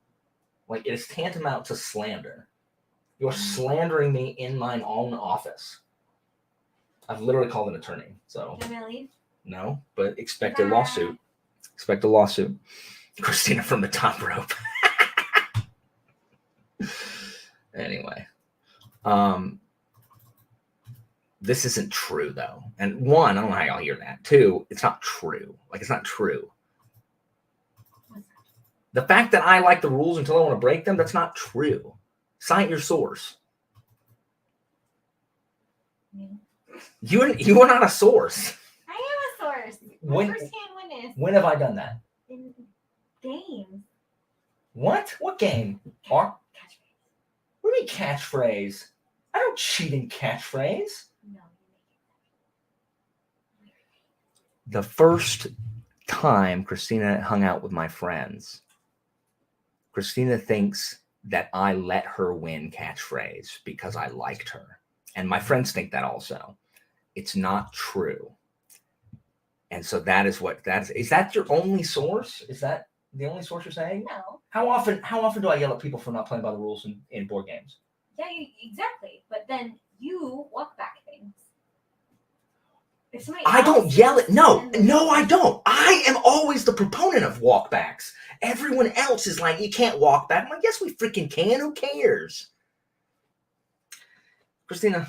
Like it is tantamount to slander. You are slandering me in mine own office. I've literally called an attorney. So Can I leave? no, but expect a Bye. lawsuit. Expect a lawsuit. Christina from the top rope. Anyway, this isn't true though. And one, I don't know how y'all hear that. Two, it's not true. Like it's not true. The fact that I like the rules until I want to break them, that's not true. Cite your source. Me. You are not a source. I am a source. When- First-hand witness When have I done that? in games. What? What game? Or Catch what do you mean catchphrase? I don't cheat in catchphrase. No, The first time Christina hung out with my friends, Christina thinks that I let her win catchphrase because I liked her. And my friends think that also. It's not true. And so that is what that is that your only source? Is that the only source you're saying? no. How often do I yell at people for not playing by the rules in board games? Yeah, exactly. But then you walk back things. If somebody I don't else yell at sends them- no, I don't. I am always the proponent of walkbacks. Everyone else is like, you can't walk back. I'm like, yes, we freaking can. Who cares? Christina.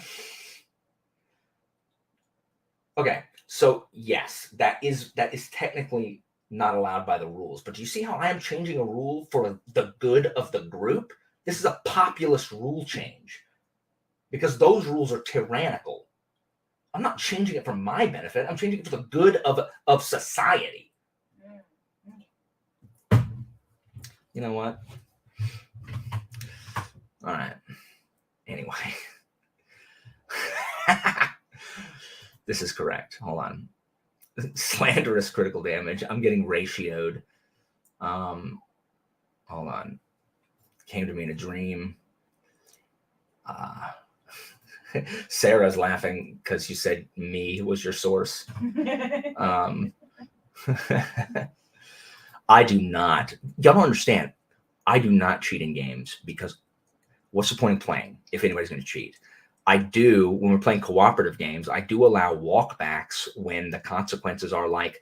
Okay, so yes, that is technically not allowed by the rules. But do you see how I am changing a rule for the good of the group? This is a populist rule change because those rules are tyrannical. I'm not changing it for my benefit. I'm changing it for the good of society. You know what? All right. Anyway. This is correct. Hold on. Slanderous critical damage. I'm getting ratioed. Hold on. Came to me in a dream. Sarah's laughing because you said me was your source. I do not. Y'all don't understand. I do not cheat in games because what's the point of playing if anybody's going to cheat? I do, when we're playing cooperative games, I do allow walkbacks when the consequences are like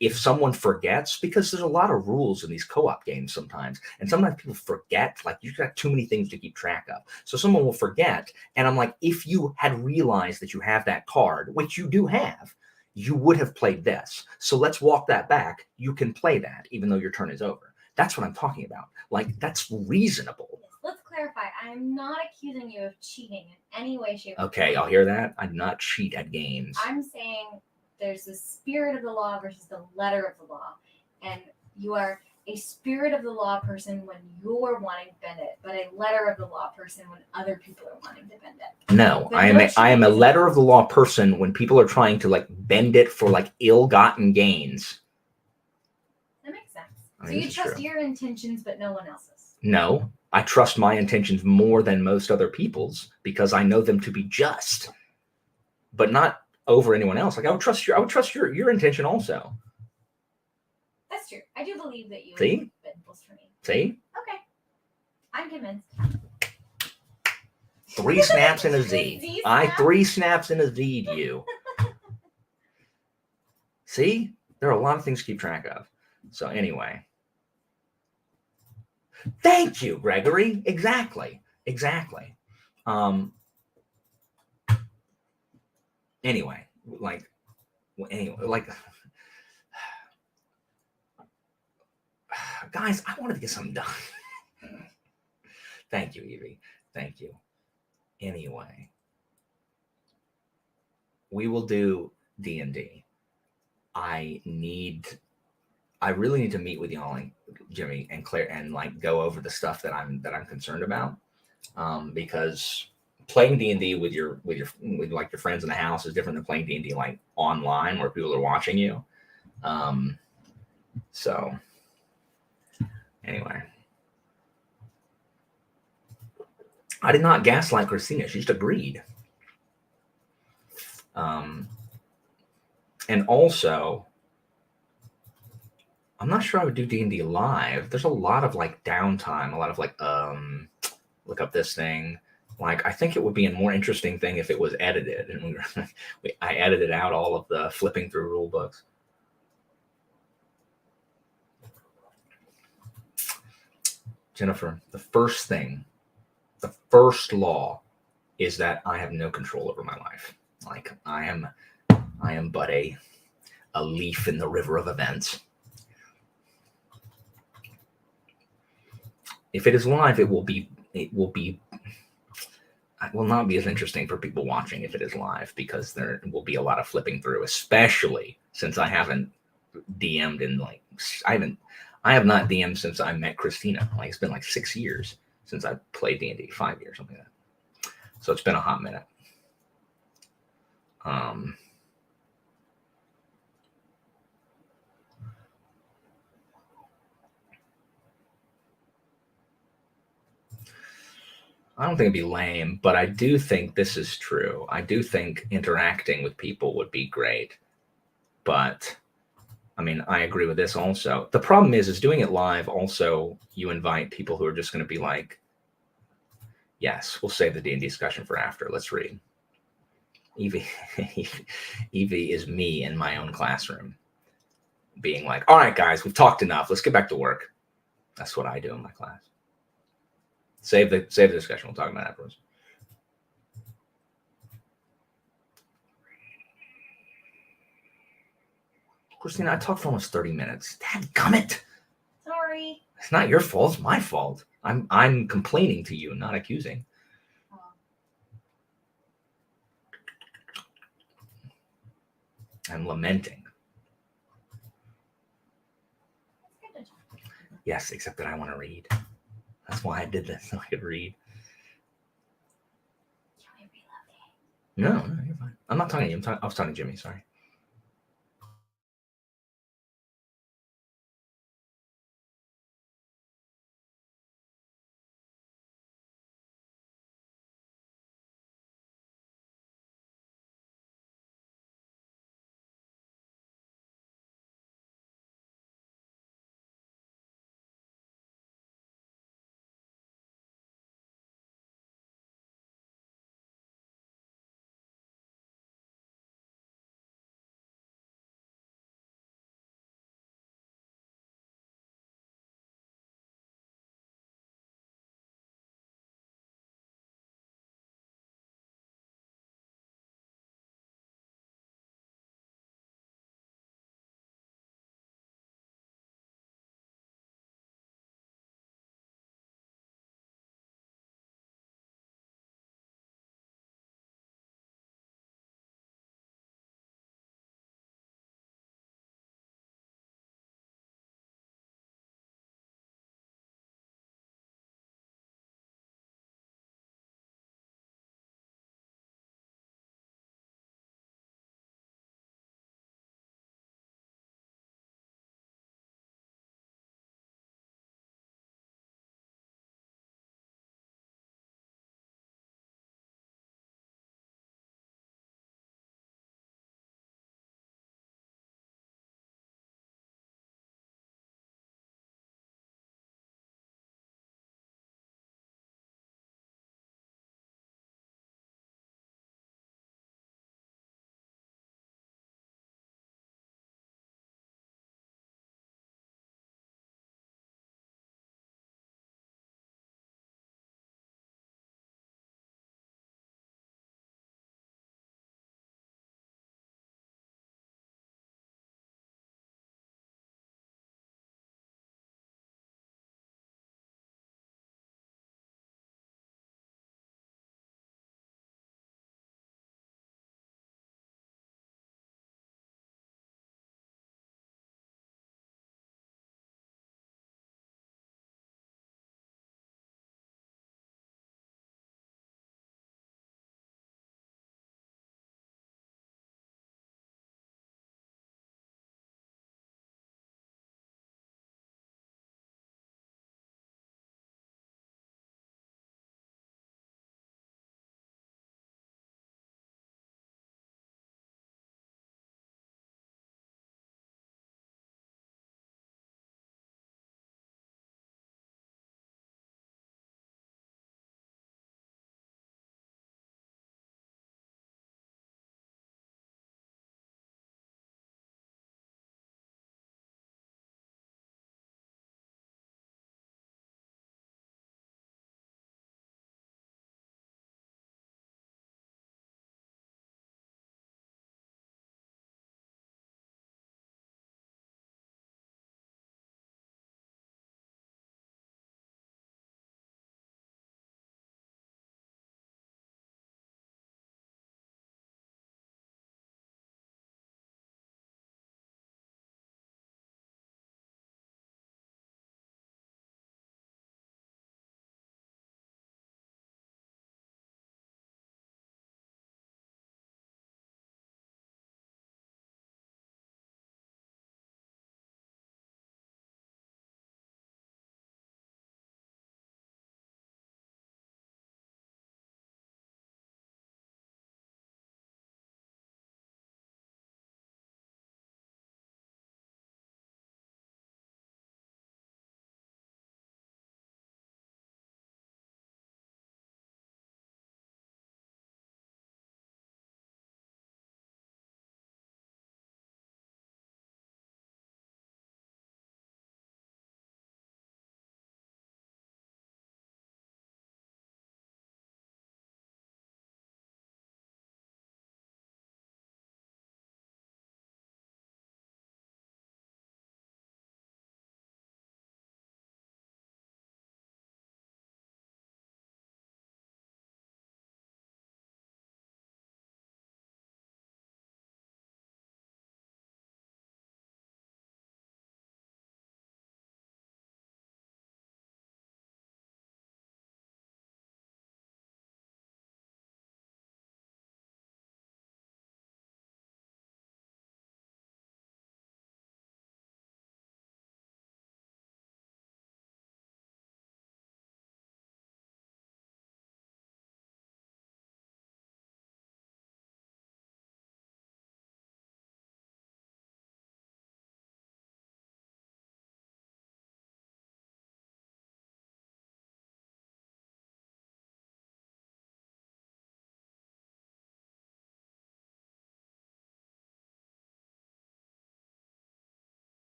if someone forgets, because there's a lot of rules in these co-op games sometimes, and sometimes people forget, like you've got too many things to keep track of. So someone will forget, and I'm like, if you had realized that you have that card, which you do have, you would have played this. So let's walk that back. You can play that even though your turn is over. That's what I'm talking about. Like, that's reasonable. Let's clarify. I'm not accusing you of cheating in any way, shape, or Okay, form. I'll hear that. I do not cheat at games. I'm saying there's the spirit of the law versus the letter of the law. And you are a spirit of the law person when you're wanting to bend it, but a letter of the law person when other people are wanting to bend it. No, But I am no I am a cheating. letter of the law person when people are trying to like bend it for like ill-gotten gains. That makes sense. I So mean, you this is trust true. your intentions, but no one else's. No, I trust my intentions more than most other people's because I know them to be just, but not over anyone else. Like I would trust your intention also. That's true. I do believe that you See? would bend rules for me. See? Okay. I'm convinced. 3 snaps in a Z. Z I snap? 3 snaps in a Z to you. See? There are a lot of things to keep track of. So anyway. Thank you, Gregory. Exactly. Anyway, guys, I wanted to get something done. Thank you, Evie. Thank you. Anyway, we will do D&D. I really need to meet with y'all and Jimmy and Claire and like go over the stuff that I'm concerned about. Because playing D&D with your friends in the house is different than playing D&D like online where people are watching you. So anyway, I did not gaslight Christina. She just agreed. And also, I'm not sure I would do D&D live. There's a lot of like downtime, a lot of like, look up this thing. Like, I think it would be a more interesting thing if it was edited, and I edited out all of the flipping through rule books. Jennifer, the first law is that I have no control over my life. Like, I am but a leaf in the river of events. If it is live, it will not be as interesting for people watching if it is live, because there will be a lot of flipping through, especially since I haven't DM'd in I have not DM'd since I met Christina. Like, it's been like 6 years since I played D&D, 5 years, something like that. So it's been a hot minute. I don't think it'd be lame, but I do think this is true. I do think interacting with people would be great. But I mean, I agree with this also. The problem is doing it live. Also, you invite people who are just going to be like, yes, we'll save the D&D discussion for after. Let's read. Evie is me in my own classroom being like, all right, guys, we've talked enough. Let's get back to work. That's what I do in my class. Save the discussion. We'll talk about it afterwards. Christina, I talked for almost 30 minutes. Dadgummit. Sorry. It's not your fault. It's my fault. I'm complaining to you, not accusing. Oh. I'm lamenting. Yes, except that I want to read. That's why I did this, so I could read. No, you're fine. I'm not talking to you. I was talking to Jimmy. Sorry.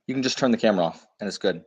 You can just turn the camera off and it's good.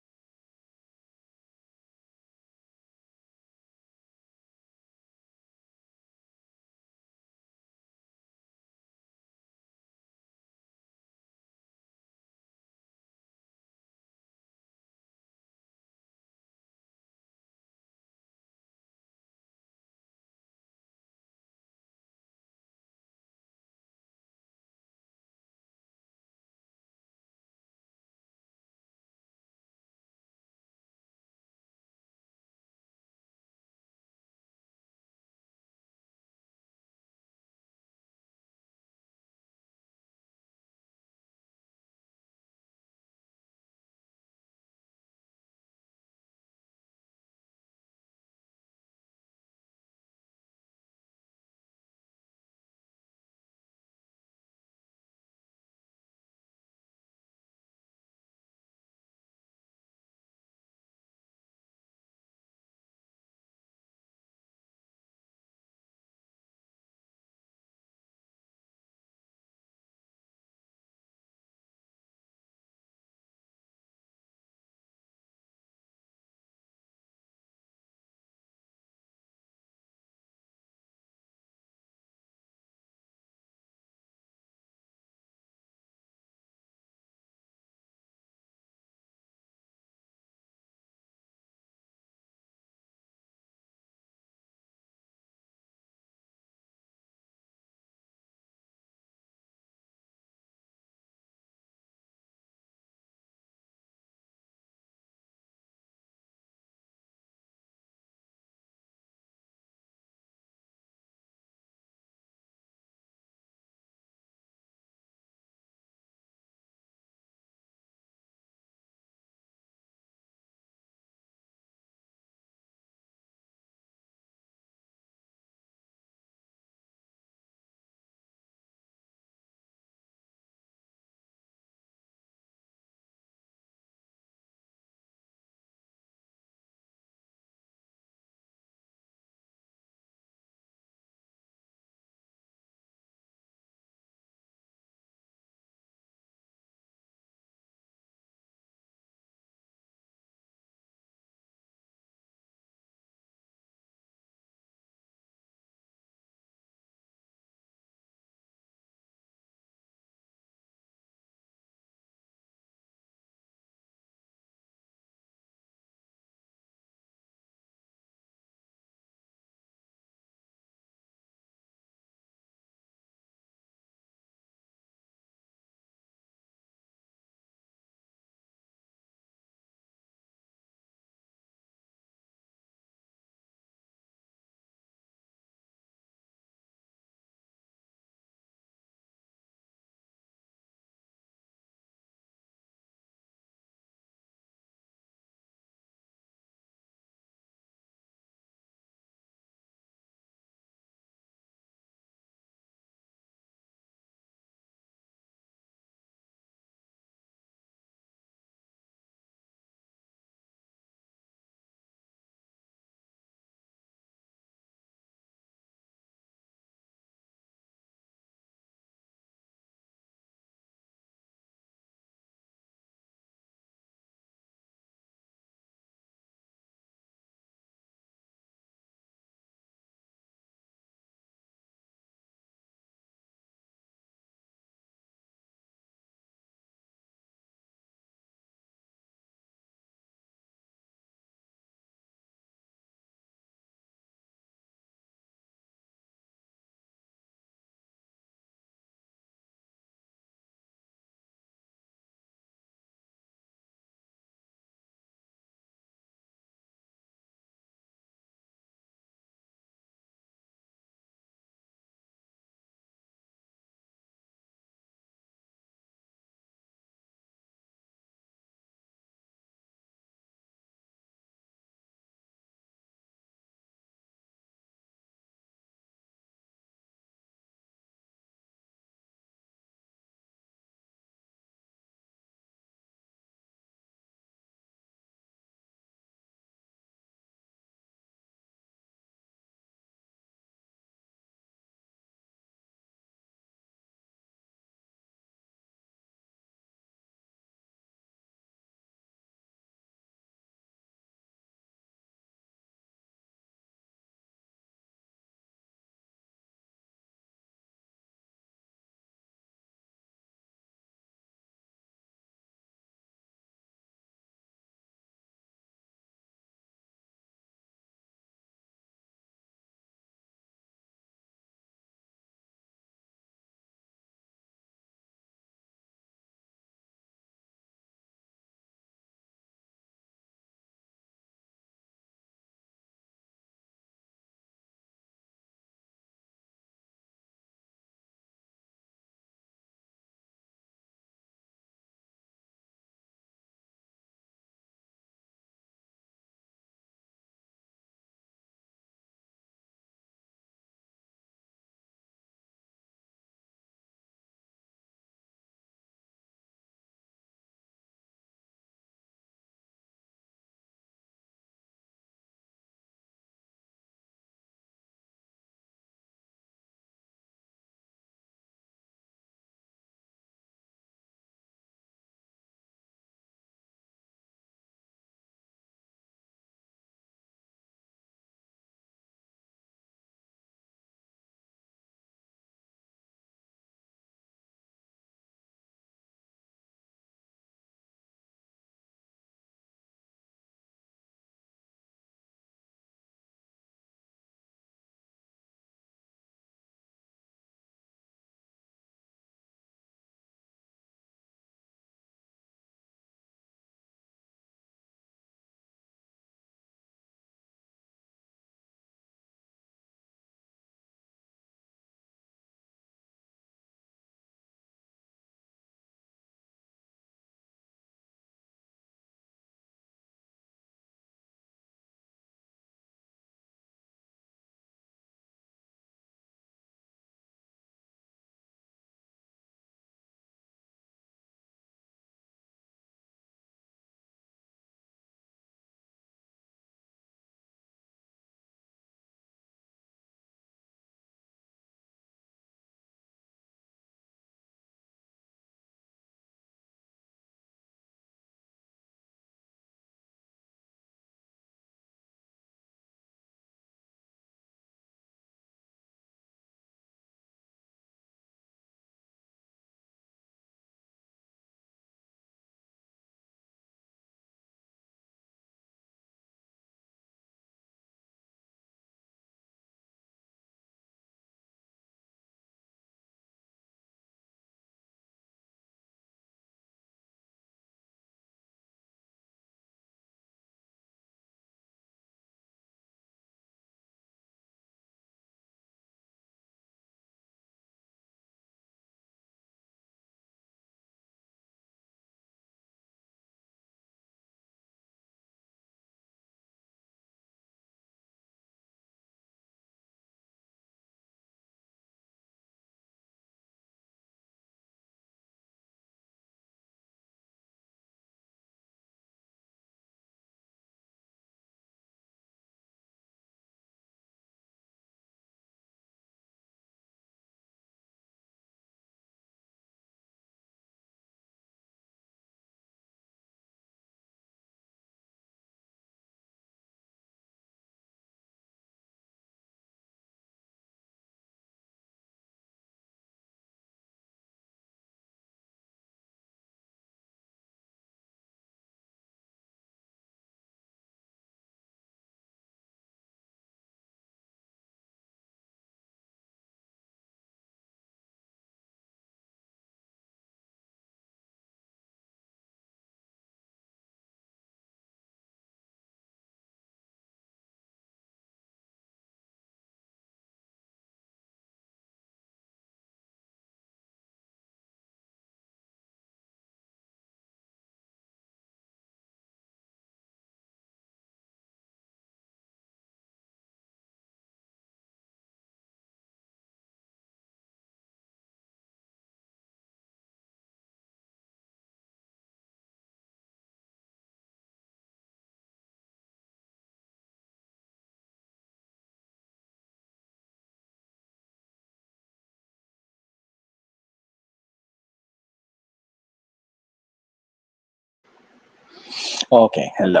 Okay, hello.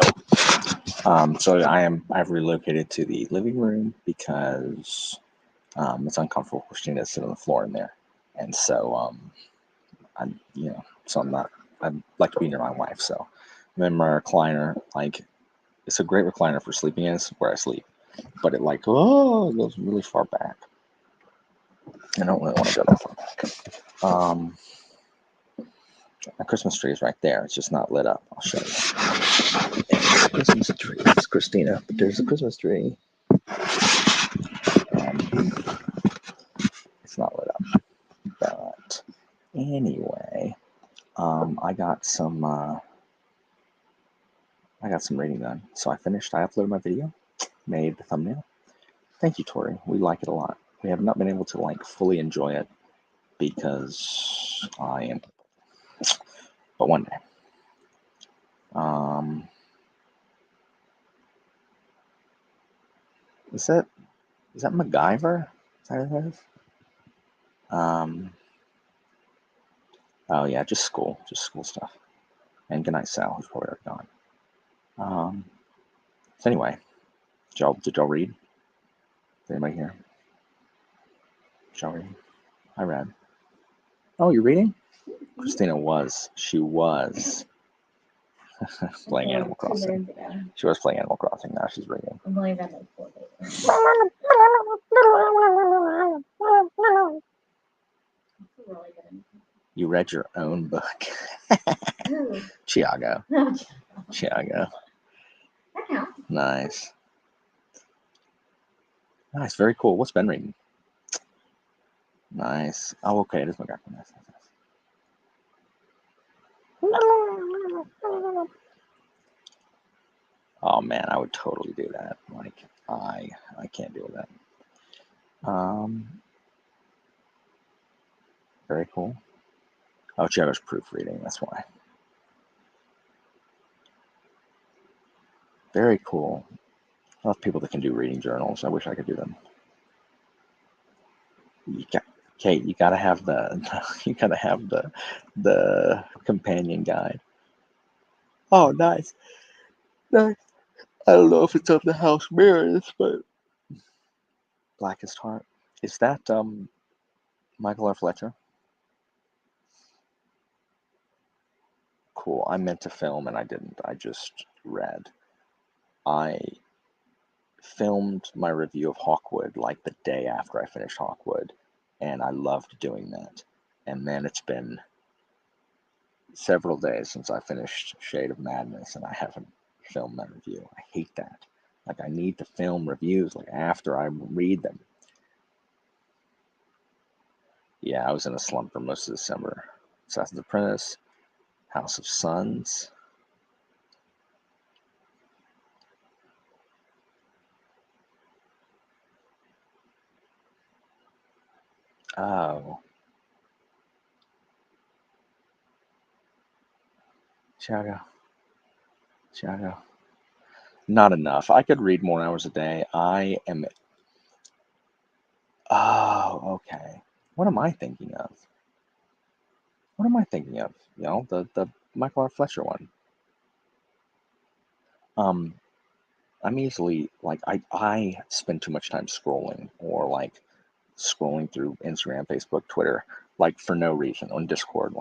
So I've relocated to the living room because it's uncomfortable for Christina to sit on the floor in there, and so so I'd like to be near my wife. So I'm in my recliner. Like, it's a great recliner for sleeping in. It's where I sleep, but it goes really far back. I don't really want to go that far back. My Christmas tree is right there. It's just not lit up. I'll show you. There's a Christmas tree. It's Christina, but there's a Christmas tree. It's not lit up. But anyway, I got some reading done. So I uploaded my video, made the thumbnail. Thank you, Tori. We like it a lot. We have not been able to fully enjoy it because I am, but one day. Is that MacGyver? Is that what it is? Oh yeah, just school stuff. And good night, Sal, who's probably already gone. So anyway, did y'all read? Is anybody here? Did y'all read? I read. Oh, you're reading? Christina was playing Animal Crossing. She was playing Animal Crossing. Now she's reading. I'm only read like 4 pages. Really good. You read your own book. Ooh. Chiago. That Nice. counts. Very cool. What's Ben reading? Nice. Oh, okay. It is MacGyver. Nice. Oh man, I would totally do that. I can't deal with that. Very cool. Oh, Chiago's proofreading. That's why. Very cool. I love people that can do reading journals. I wish I could do them. Kate, you gotta have the companion guide. Oh, nice. I don't know if it's of the House Mirrors, but Blackest Heart. Is that Michael R. Fletcher? Cool. I meant to film and I didn't. I just read. I filmed my review of Hawkwood the day after I finished Hawkwood, and I loved doing that. And then it's been several days since I finished Shade of Madness, and I haven't filmed that review. I hate that. I need to film reviews after I read them. Yeah, I was in a slump for most of December. Assassin's Apprentice, House of Suns. Oh. Chiago. Not enough. I could read more hours a day. Oh, okay. What am I thinking of? The Michael R. Fletcher one. I'm easily I spend too much time scrolling or scrolling through Instagram, Facebook, Twitter, for no reason on Discord.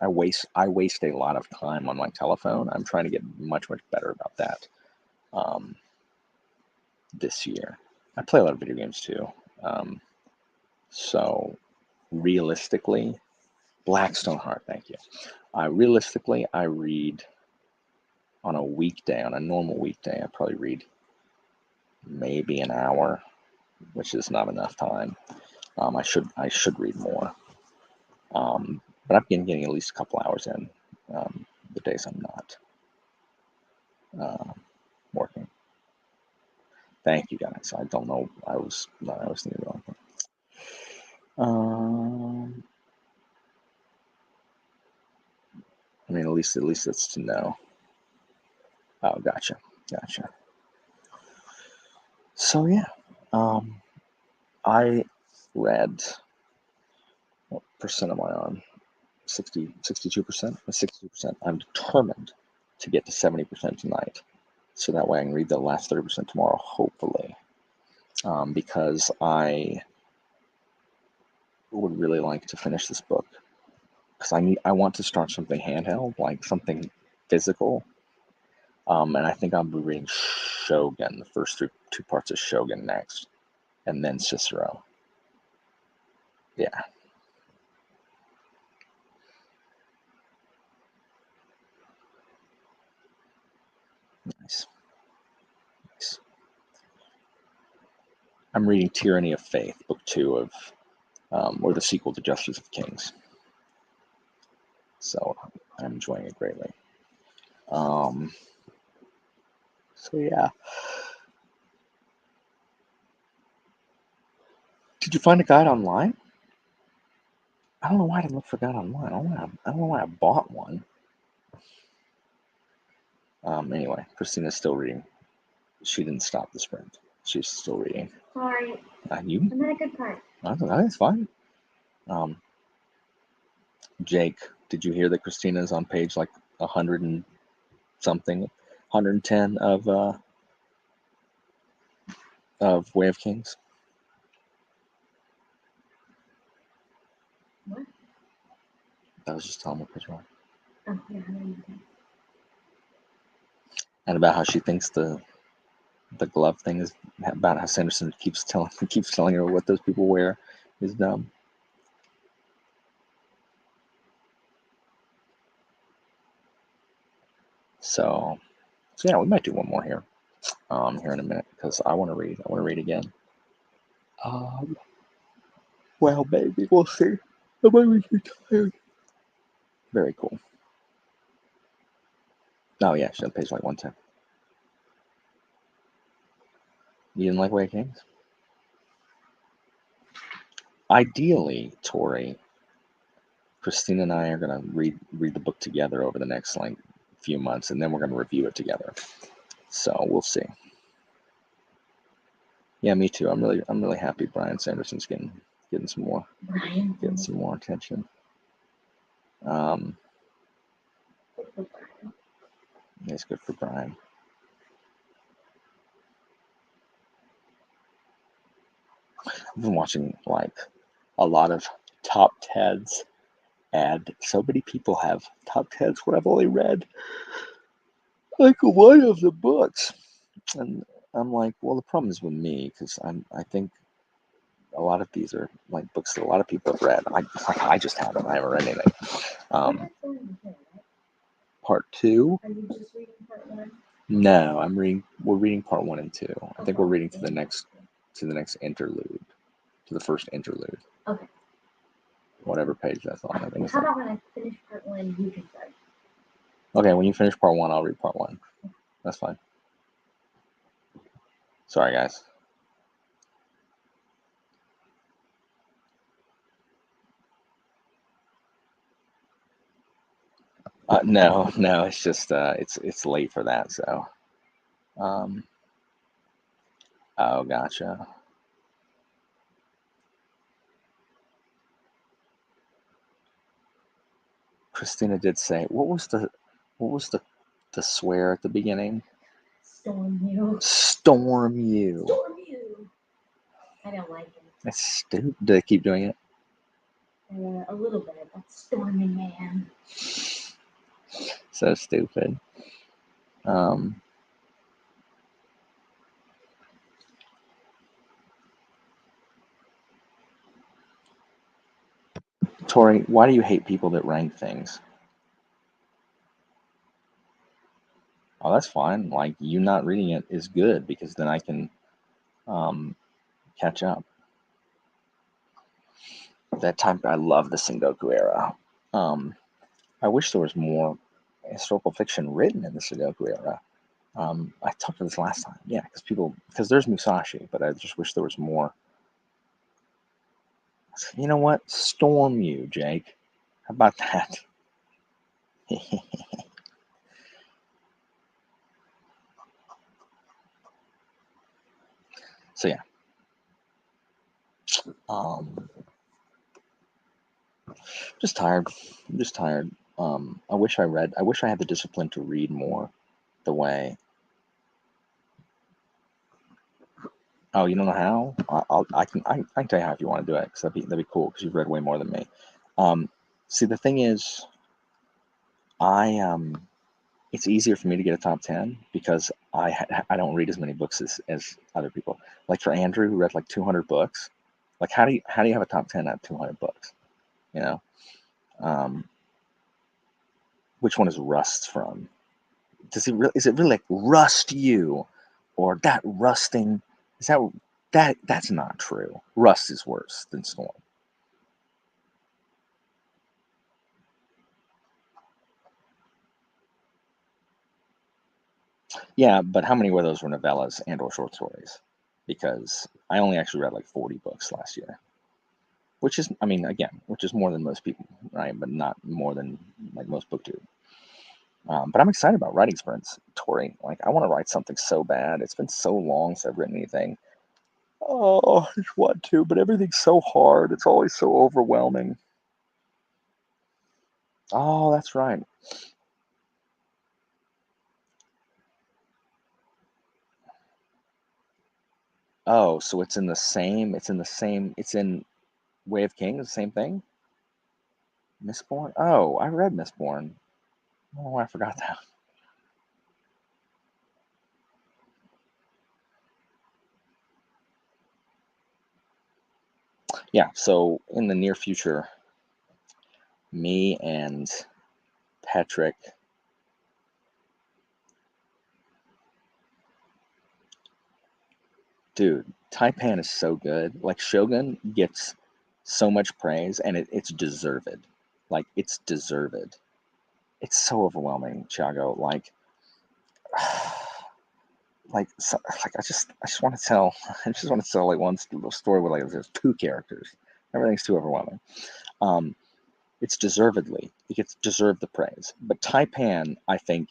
I waste a lot of time on my telephone. I'm trying to get much better about that. This year, I play a lot of video games too. So realistically, Blackstone Heart, thank you. I read on a weekday, on a normal weekday, I probably read maybe an hour, which is not enough time. I should read more. But I've been getting at least a couple hours in the days I'm not working. Thank you guys. I don't know. I was thinking wrong thing. I mean, at least it's to know. Oh, gotcha. So yeah, I read. What percent am I on? 62%. 62%. I'm determined to get to 70% tonight. So that way I can read the last 30% tomorrow, hopefully. Because I would really like to finish this book. Because I want to start something handheld, like something physical. And I think I'll be reading Shogun, the first two parts of Shogun next, and then Cicero. Yeah. Nice. Nice. I'm reading Tyranny of Faith, book 2 of, or the sequel to Justice of Kings. So I'm enjoying it greatly. So yeah. Did you find a guide online? I don't know why I didn't look for a guide online. I don't know why I bought one. Anyway, Christina's still reading. She didn't stop the sprint. She's still reading. Sorry, You? I'm at a good part. That's fine. Jake, did you hear that Christina's on page like 100 and something, 110 of Way of Kings? What? I was just telling her page one. Oh, yeah, I know you can. And about how she thinks the glove thing is, about how Sanderson keeps telling her what those people wear is dumb. So yeah, we might do one more here here in a minute, because I want to read. I want to read again. Well, maybe we'll see. I might be too tired. Very cool. Oh yeah, she's on page like 110. You didn't like Way of Kings? Ideally, Tori, Christina and I are gonna read the book together over the next like few months, and then we're gonna review it together. So we'll see. Yeah, me too. I'm really happy Brian Sanderson's getting some more attention. It's good for Brian. I've been watching like a lot of top 10s, and so many people have top 10s where I've only read like one of the books, and I'm like, well, the problem is with me, because I think a lot of these are like books that a lot of people have read. I just haven't. I haven't read anything. Part 2. Are you just reading part 1? No, we're reading part 1 and 2. I think we're reading to the next interlude, to the first interlude. Okay. Whatever page that's on. I think it's How about when I finish part 1, you can start? Okay, when you finish part 1, I'll read part 1. That's fine. Sorry, guys. No, it's just it's late for that, so. Oh, gotcha. Christina did say, what was the swear at the beginning? Storm you. Storm you. Storm you. I don't like it. That's stupid. Do they keep doing it? A little bit. That's storming man. So stupid. Tori, why do you hate people that rank things? Oh, that's fine. Like, you not reading it is good, because then I can catch up. That time, I love the Sengoku era. I wish there was more historical fiction written in the Sengoku era. I talked about this last time. Yeah, because there's Musashi, but I just wish there was more. You know what? Storm you, Jake. How about that? So yeah. Just tired. I'm just tired. I wish I had the discipline to read more the way. Oh, you don't know how? I can tell you how if you want to do it, because that'd be cool, because you've read way more than me. See, the thing is, it's easier for me to get a top 10 because I don't read as many books as other people. Like for Andrew, who read like 200 books, like how do you have a top 10 out of 200 books? You know, which one is Rust from? Is it really like Rust you, or that rusting? Is that's not true. Rust is worse than Storm. Yeah, but how many of those were novellas and or short stories? Because I only actually read like 40 books last year, which is, I mean, again, which is more than most people, right? But not more than like most booktube. But I'm excited about writing sprints, Tori. Like, I want to write something so bad. It's been so long since I've written anything. Oh, I just want to, but everything's so hard. It's always so overwhelming. Oh, that's right. Oh, so it's in Way of Kings, the same thing? Mistborn? Oh, I read Mistborn. Oh, I forgot that. Yeah, so in the near future, me and Patrick, dude, Taipan is so good. Like, Shogun gets so much praise, and it's deserved. Like, it's deserved. It's so overwhelming, Thiago. Like, I just want to tell, like one story with like there's 2 characters. Everything's too overwhelming. It's deservedly, it gets deserved the praise. But Taipan, I think,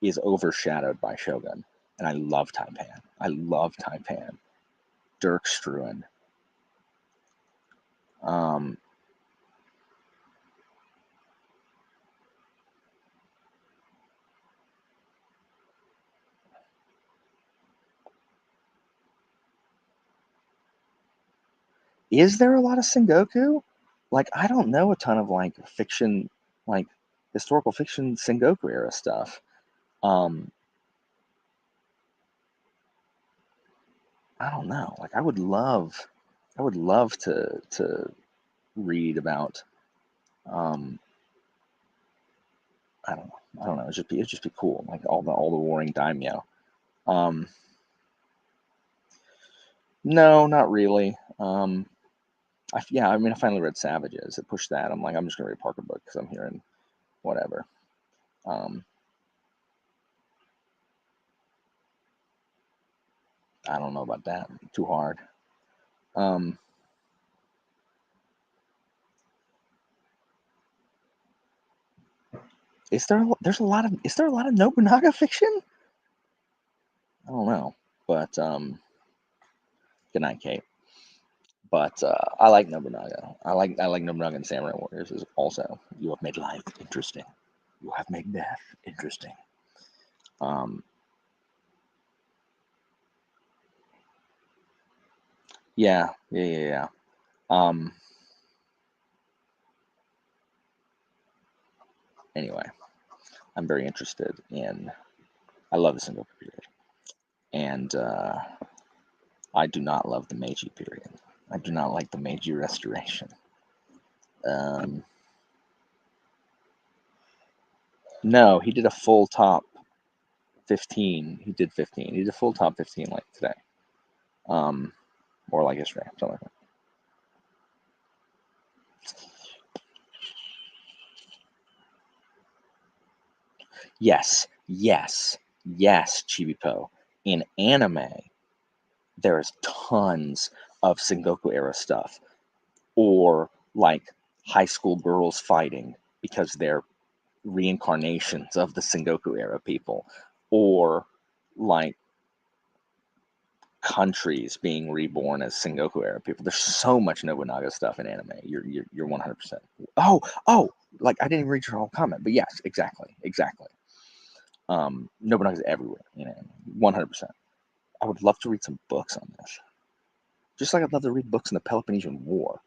is overshadowed by Shogun, and I love Taipan. Dirk Struan. Is there a lot of Sengoku? Like, I don't know a ton of like fiction, like historical fiction Sengoku era stuff. I don't know. Like, I would love to read about. I don't know. It'd just be cool. Like all the warring daimyo. No, not really. I mean, I finally read Savages. It pushed that. I'm like, I'm just gonna read a Parker book because I'm here and whatever. I don't know about that. Too hard. Is there a lot of Nobunaga fiction? I don't know, but good night, Kate. But I like Nobunaga. I like Nobunaga and Samurai Warriors is also. You have made life interesting. You have made death interesting. Yeah. Anyway, I'm very interested in. I love the Sengoku period, and I do not love the Meiji period. I do not like the Meiji Restoration. No, he did a full top 15. He did 15. He did a full top 15 like today. Or like yesterday, something like that. Yes, Chibi-Po. In anime, there's tons of Sengoku era stuff, or like high school girls fighting because they're reincarnations of the Sengoku era people, or like countries being reborn as Sengoku era people. There's so much Nobunaga stuff in anime. You're 100%. Oh, like I didn't even read your whole comment, but yes, exactly. Nobunaga's everywhere, 100%. I would love to read some books on this. Just like I'd love to read books in the Peloponnesian War.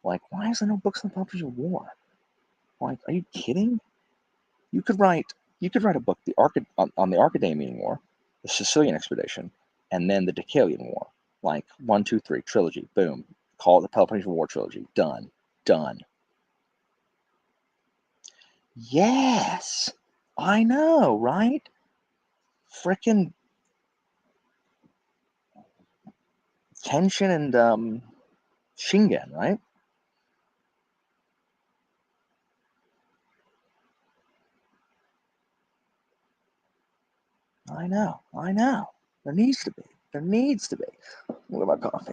Like, why is there no books in the Peloponnesian War? Like, are you kidding? You could write a book on the Archidamian War, the Sicilian Expedition, and then the Deucalion War. Like 1, 2, 3 trilogy. Boom. Call it the Peloponnesian War trilogy. Done. Yes, I know, right? Frickin' Kenshin and Shingen, right? I know. There needs to be. What about coffee?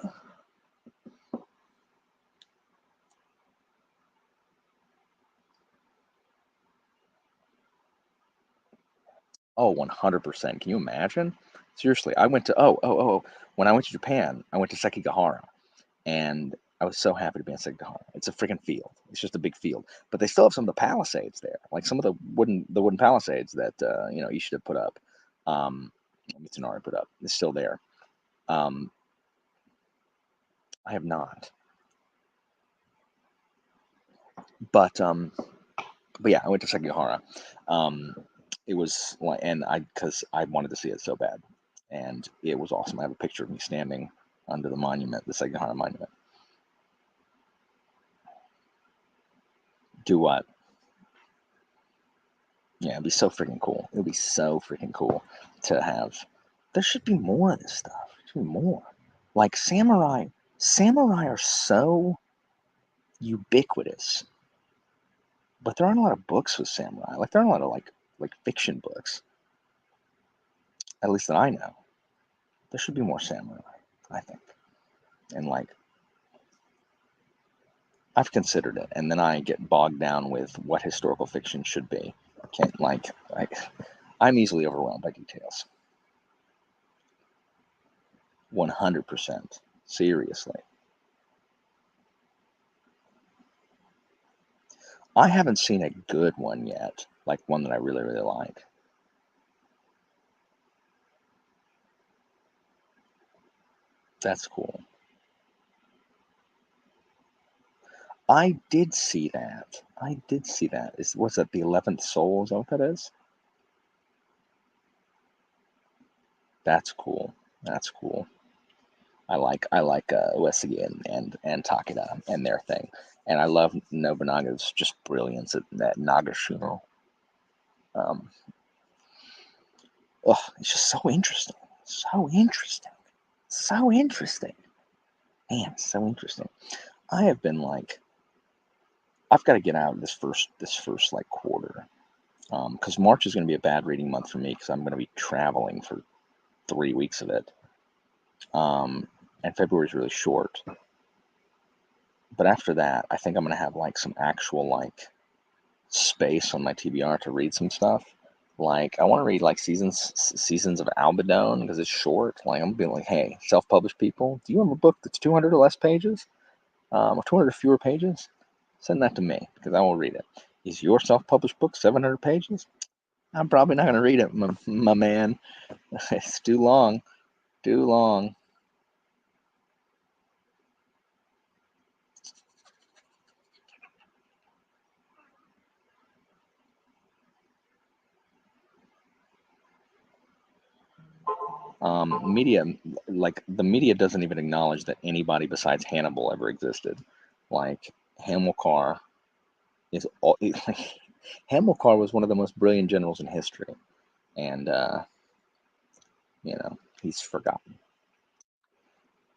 Oh, 100%. Can you imagine? Seriously, I went to when I went to Japan, I went to Sekigahara, and I was so happy to be in Sekigahara. It's a freaking field. It's just a big field, but they still have some of the palisades there, like some of the wooden palisades that Ishida put up, Mitsunari put up. It's still there. I have not, but yeah, I went to Sekigahara. It was like, and because I wanted to see it so bad, and it was awesome. I have a picture of me standing under the monument, the Sekigahara monument. Do what? Yeah, it'd be so freaking cool. It would be so freaking cool to have. There should be more of this stuff. There should be more. Like samurai are so ubiquitous, but there aren't a lot of books with samurai. Like there aren't a lot of like fiction books, at least that I know. There should be more samurai, I think. And like I've considered it, and then I get bogged down with what historical fiction should be. I'm easily overwhelmed by details. 100%. Seriously. I haven't seen a good one yet, like one that I really, really like. That's cool. I did see that. What's that, the 11th Soul? Is that what that is? That's cool. I like Uesugi and Takeda and their thing. And I love Nobunaga's just brilliance at Nagashino. It's just so interesting. Man, so interesting. I have been like, I've got to get out of this first like quarter, because March is going to be a bad reading month for me because I'm going to be traveling for 3 weeks of it, and February is really short. But after that, I think I'm going to have like some actual like space on my TBR to read some stuff. Like I want to read like seasons of Albion because it's short. Like I'm gonna be like, hey, self-published people, do you have a book that's 200 or less pages, or 200 or fewer pages? Send that to me because I will read it. Is your self-published book 700 pages? I'm probably not gonna read it, my man. It's too long. Media, like the media doesn't even acknowledge that anybody besides Hannibal ever existed. Like Hamilcar is all, Hamilcar was one of the most brilliant generals in history, and he's forgotten.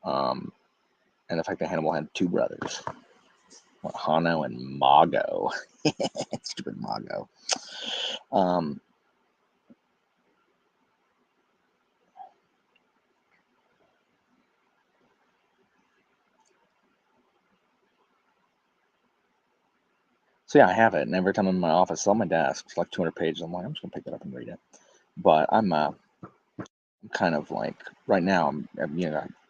And the fact that Hannibal had 2 brothers, Hanno and Mago, stupid Mago. So yeah, I have it, and every time I'm in my office, it's on my desk. It's like 200 pages. I'm like, I'm just gonna pick it up and read it. But I'm kind of like right now. I'm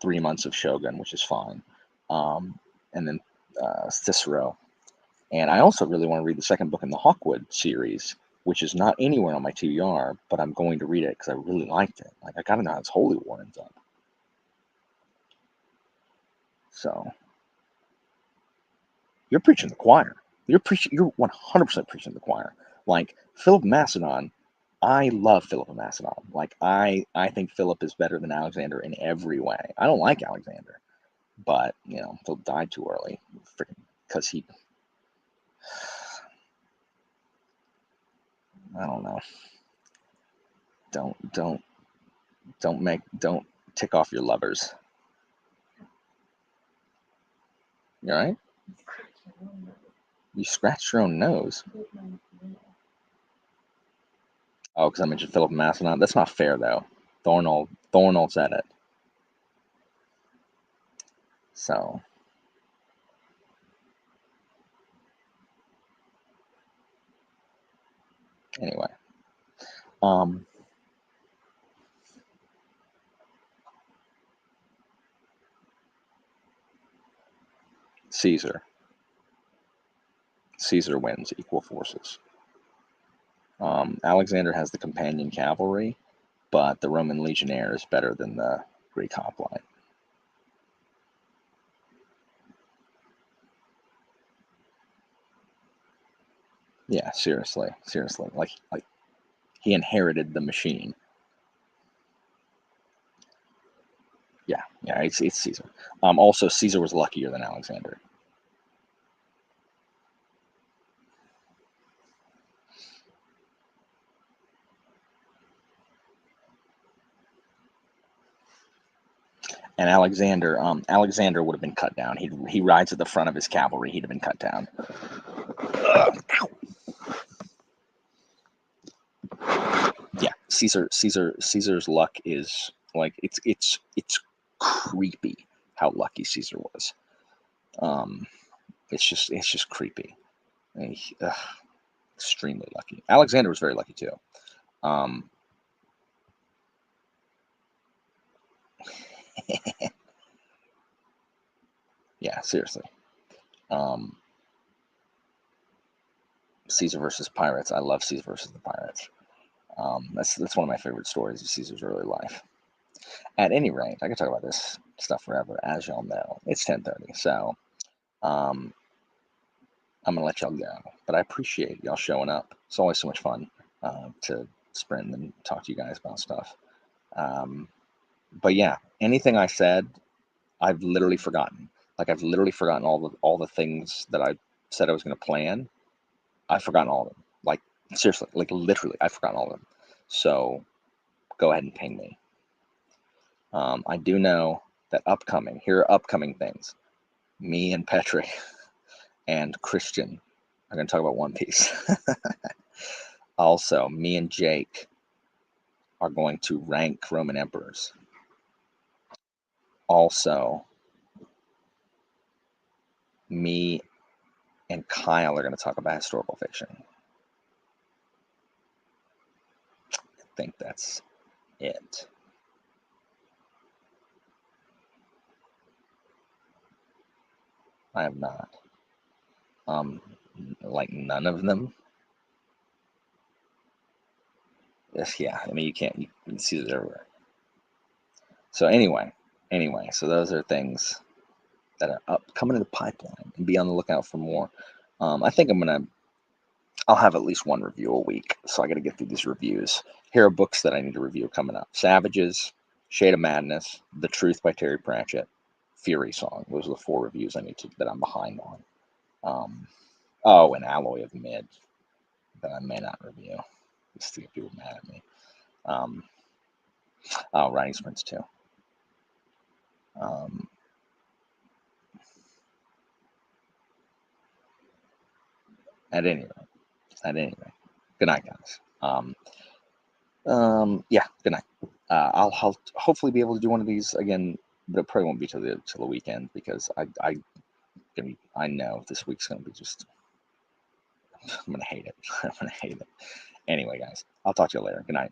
3 months of Shogun, which is fine, and then Cicero, And I also really want to read the second book in the Hawkwood series, which is not anywhere on my TBR, but I'm going to read it because I really liked it. Like, I gotta know how this Holy War ends up. So, you're preaching the choir. You're 100% preaching the choir. Like, Philip Macedon, I love Philip of Macedon. Like, I think Philip is better than Alexander in every way. I don't like Alexander, but, you know, Philip died too early, freaking, because he, I don't know. Don't tick off your lovers. You all right? You scratched your own nose. Oh, because I mentioned Philip Macedon. That's not fair, though. Thornall said it. So, anyway. Caesar. Caesar wins, equal forces. Alexander has the companion cavalry, but the Roman legionnaire is better than the Greek hoplite. Yeah, seriously. Like he inherited the machine. Yeah, it's Caesar. Also, Caesar was luckier than Alexander. And Alexander would have been cut down. He rides at the front of his cavalry. He'd have been cut down. Yeah, Caesar's luck is like it's creepy how lucky Caesar was. It's just creepy. Extremely lucky. Alexander was very lucky too. Yeah, seriously. Caesar versus pirates. I love Caesar versus the pirates. That's one of my favorite stories of Caesar's early life. At any rate, I could talk about this stuff forever, as y'all know. It's 10:30, so I'm gonna let y'all go. But I appreciate y'all showing up. It's always so much fun to sprint and talk to you guys about stuff. But yeah, anything I said, I've literally forgotten. Like, I've literally forgotten all the things that I said I was going to plan. I've forgotten all of them. Like, seriously, like literally, I've forgotten all of them. So go ahead and ping me. I do know that here are upcoming things. Me and Patrick and Christian are going to talk about One Piece. Also, me and Jake are going to rank Roman emperors. Also, me and Kyle are going to talk about historical fiction. I think that's it. I have not. Like none of them. Yes, yeah. I mean, you can see it everywhere. So anyway, so those are things that are coming in the pipeline, and be on the lookout for more. I think I'll have at least one review a week, so I got to get through these reviews. Here are books that I need to review coming up: Savages, Shade of Madness, The Truth by Terry Pratchett, Fury Song. Those are the 4 reviews that I'm behind on. And Alloy of Mid that I may not review, just to get people mad at me. Writing Sprints too. At any rate, good night, guys. Yeah, good night. I'll hopefully be able to do one of these again, but it probably won't be till the weekend, because I know this week's gonna be just, I'm gonna hate it. I'm gonna hate it. Anyway, guys, I'll talk to you later. Good night.